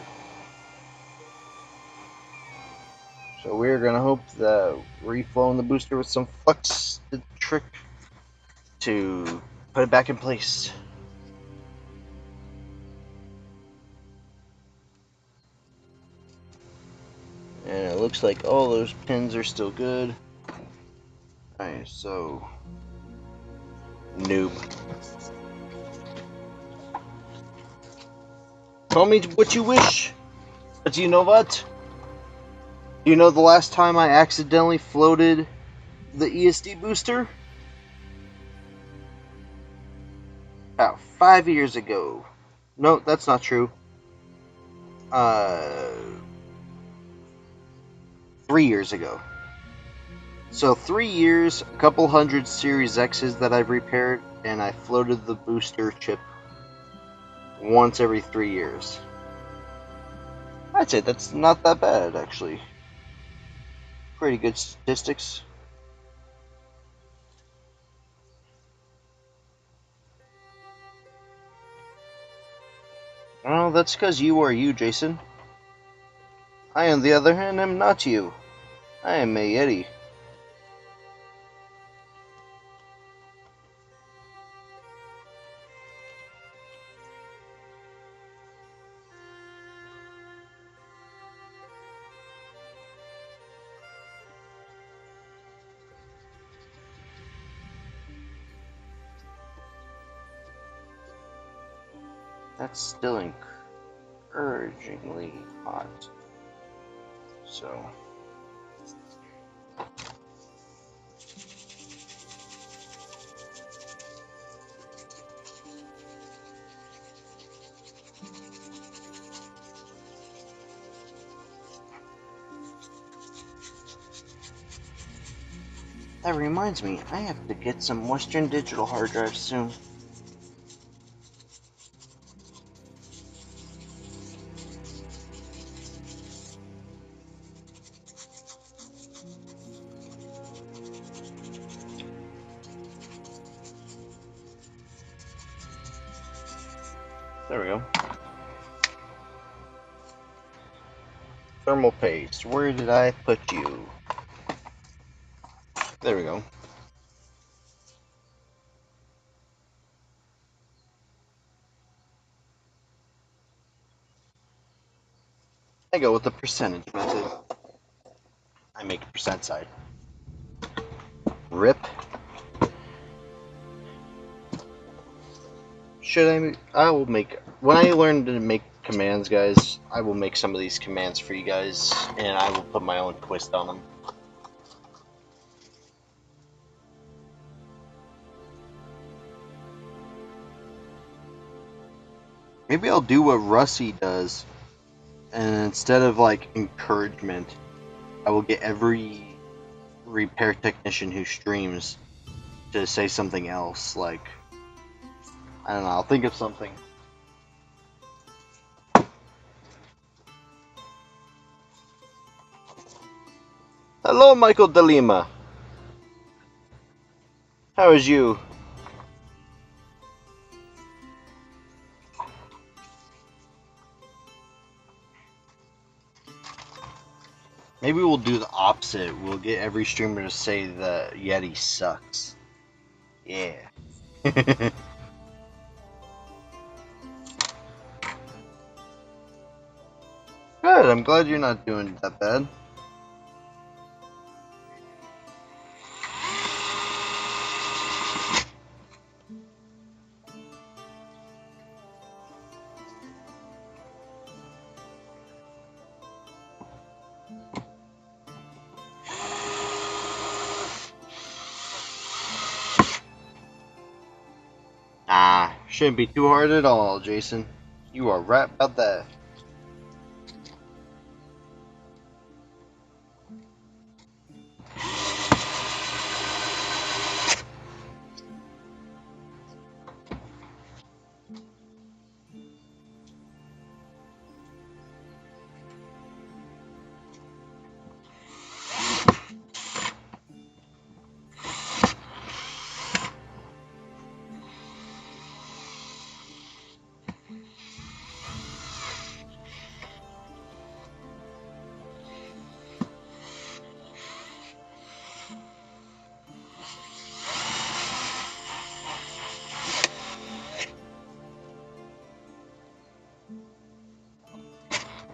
So we're gonna hope that reflowing the booster with some flux did the trick to put it back in place. And it looks like all those pins are still good. Alright, so... Noob. Call me what you wish, but you know what? You know the last time I accidentally floated the ESD booster? About 5 years ago. No, that's not true. 3 years ago. So 3 years, a couple hundred Series X's that I've repaired, and I floated the booster chip once every 3 years. I'd say that's not that bad, actually. Pretty good statistics. Well, that's because you are you, Jason. I, on the other hand, am not you. I am a Yeti. That's still encouragingly hot. So... That reminds me, I have to get some Western Digital hard drives soon. There we go. Thermal paste. Where did I put you? There we go. I go with the percentage method. I make a percent side. Rip. I will make, when I learn to make commands, guys, I will make some of these commands for you guys, and I will put my own twist on them. Maybe I'll do what Russie does, and instead of like encouragement, I will get every repair technician who streams to say something else. Like, I don't know, I'll think of something. Hello, Michael De Lima. How is you? Maybe we'll do the opposite. We'll get every streamer to say the Yeti sucks. Yeah. Good, I'm glad you're not doing that bad. Ah, shouldn't be too hard at all, Jason. You are right about that.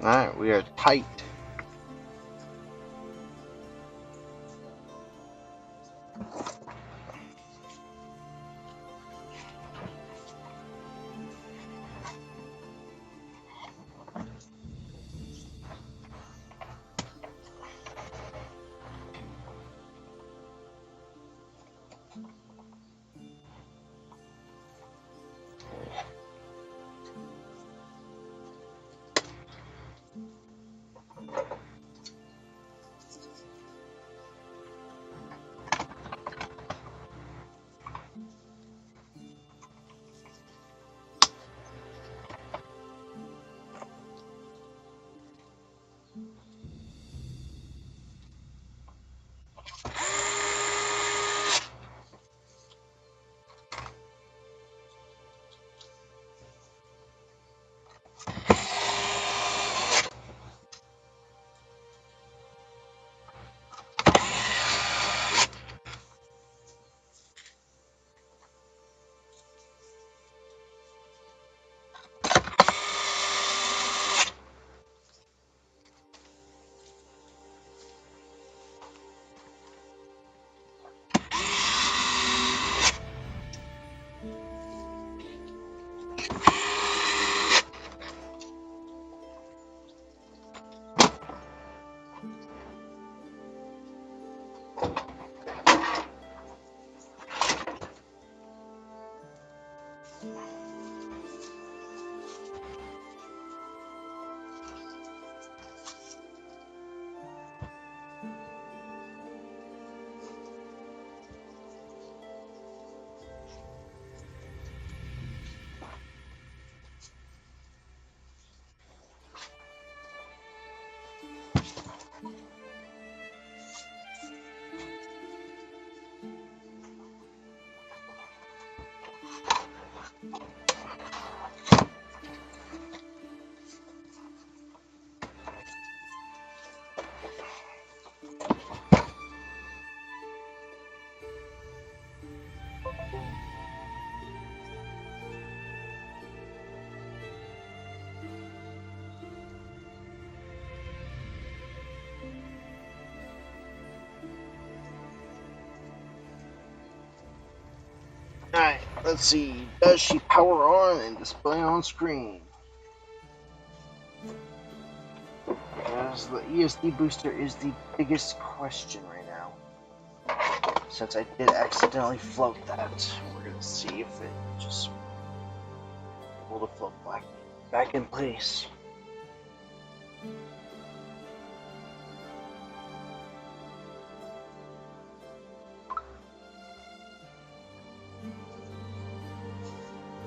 Alright, we are tight. Alright, let's see. Does she power on and display on screen? Because the ESD booster is the biggest question right now. Since I did accidentally float that, we're gonna see if it just able to float back in place.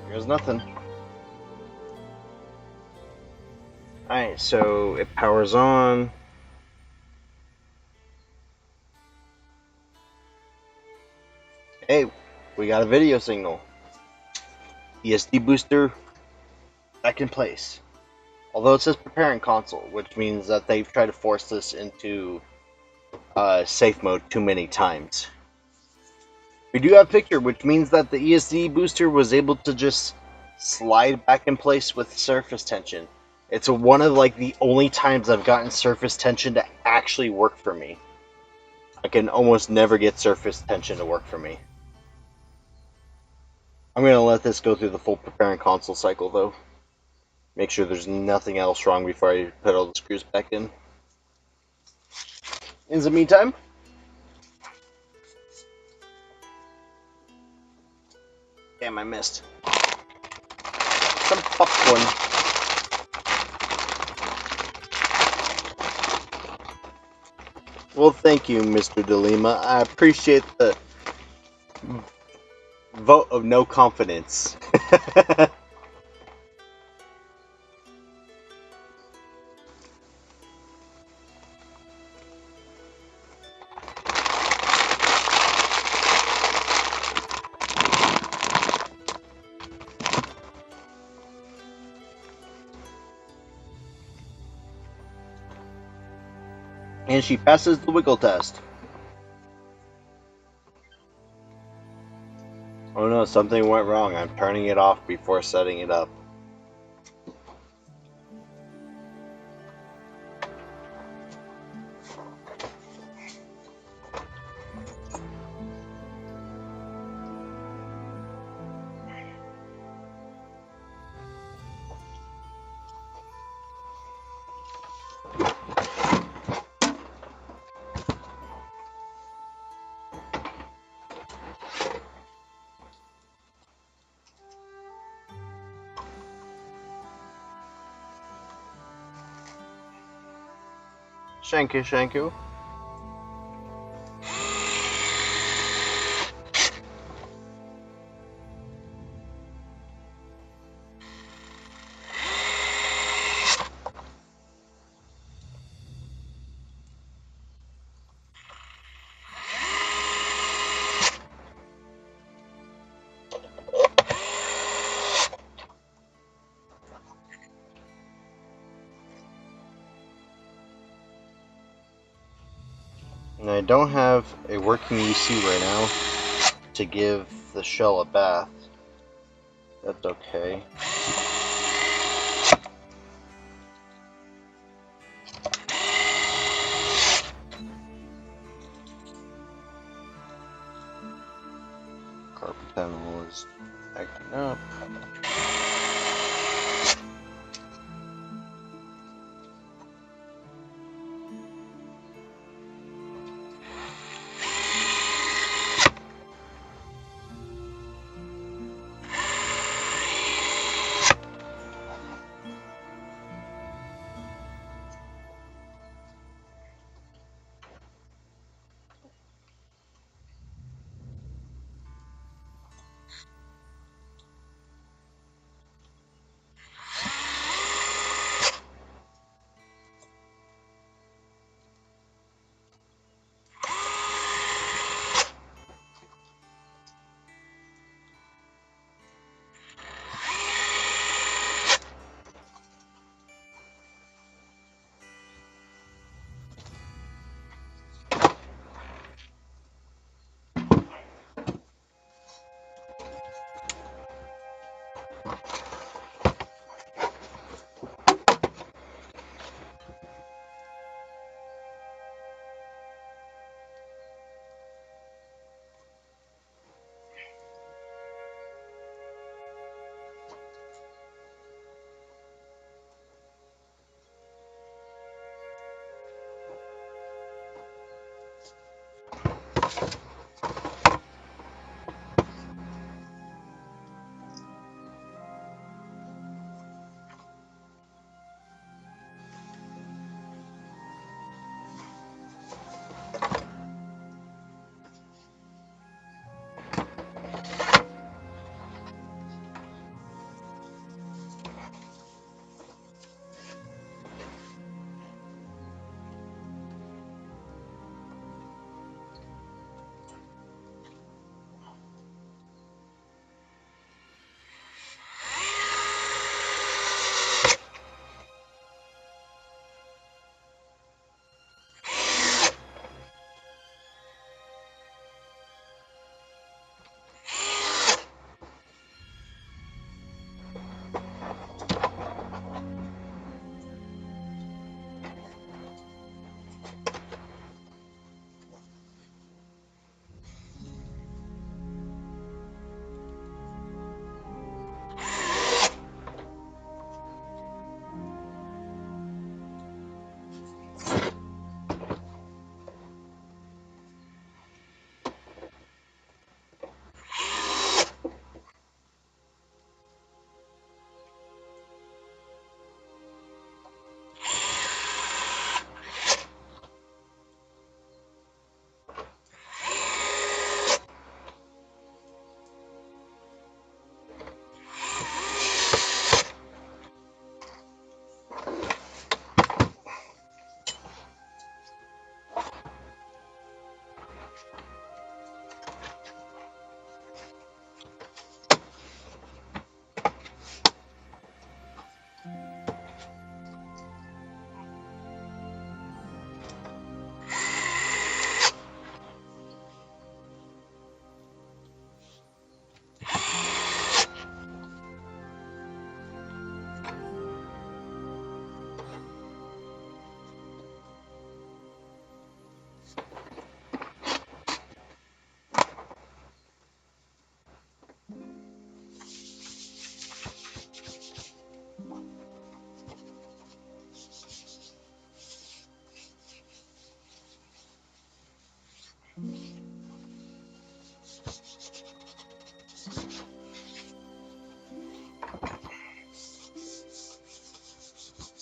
There's nothing. Alright, so it powers on. Hey, we got a video signal. ESD booster back in place. Although it says preparing console, which means that they've tried to force this into safe mode too many times. We do have a picture, which means that the ESD booster was able to just slide back in place with surface tension. It's one of like the only times I've gotten surface tension to actually work for me. I can almost never get surface tension to work for me. I'm going to let this go through the full preparing console cycle though. Make sure there's nothing else wrong before I put all the screws back in. In the meantime, damn, I missed. Some popcorn. Well, thank you, Mr. DeLima. I appreciate the vote of no confidence. And she passes the wiggle test. Oh no, something went wrong. I'm turning it off before setting it up. Thank you, thank you. And I don't have a working UC right now to give the shell a bath. That's okay. Carpet panel is acting up.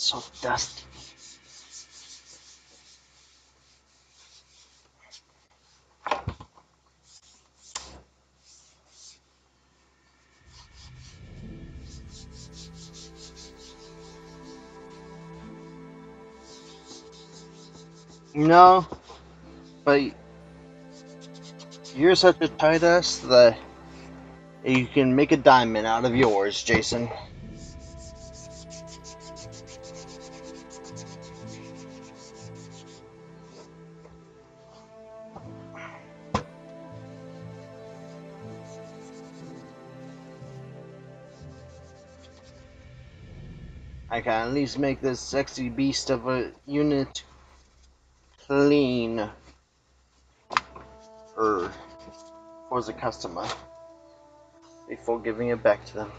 So dusty. No, but you're such a tight ass that you can make a diamond out of yours, Jason. I can at least make this sexy beast of a unit clean for the customer before giving it back to them.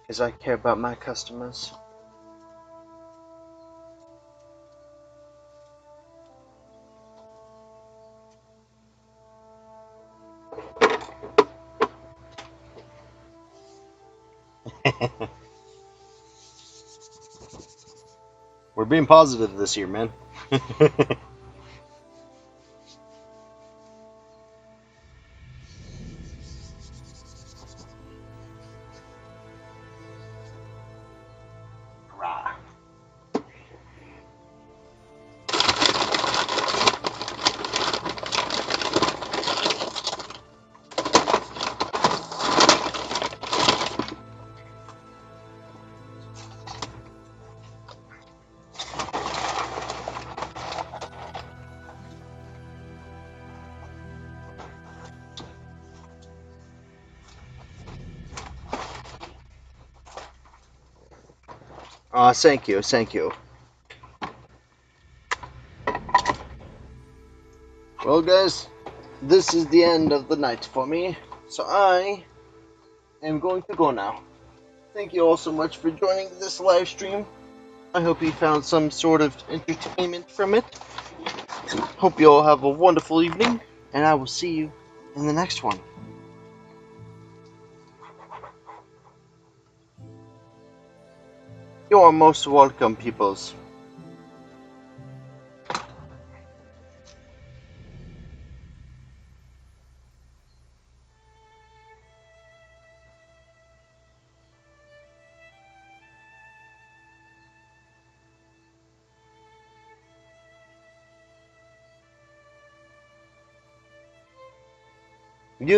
Because I care about my customers. We're being positive this year, man. Rah. Thank you, thank you. Well, guys, this is the end of the night for me, so I am going to go now. Thank you all so much for joining this live stream. I hope you found some sort of entertainment from it. Hope you all have a wonderful evening, and I will see you in the next one. You are most welcome, peoples. Use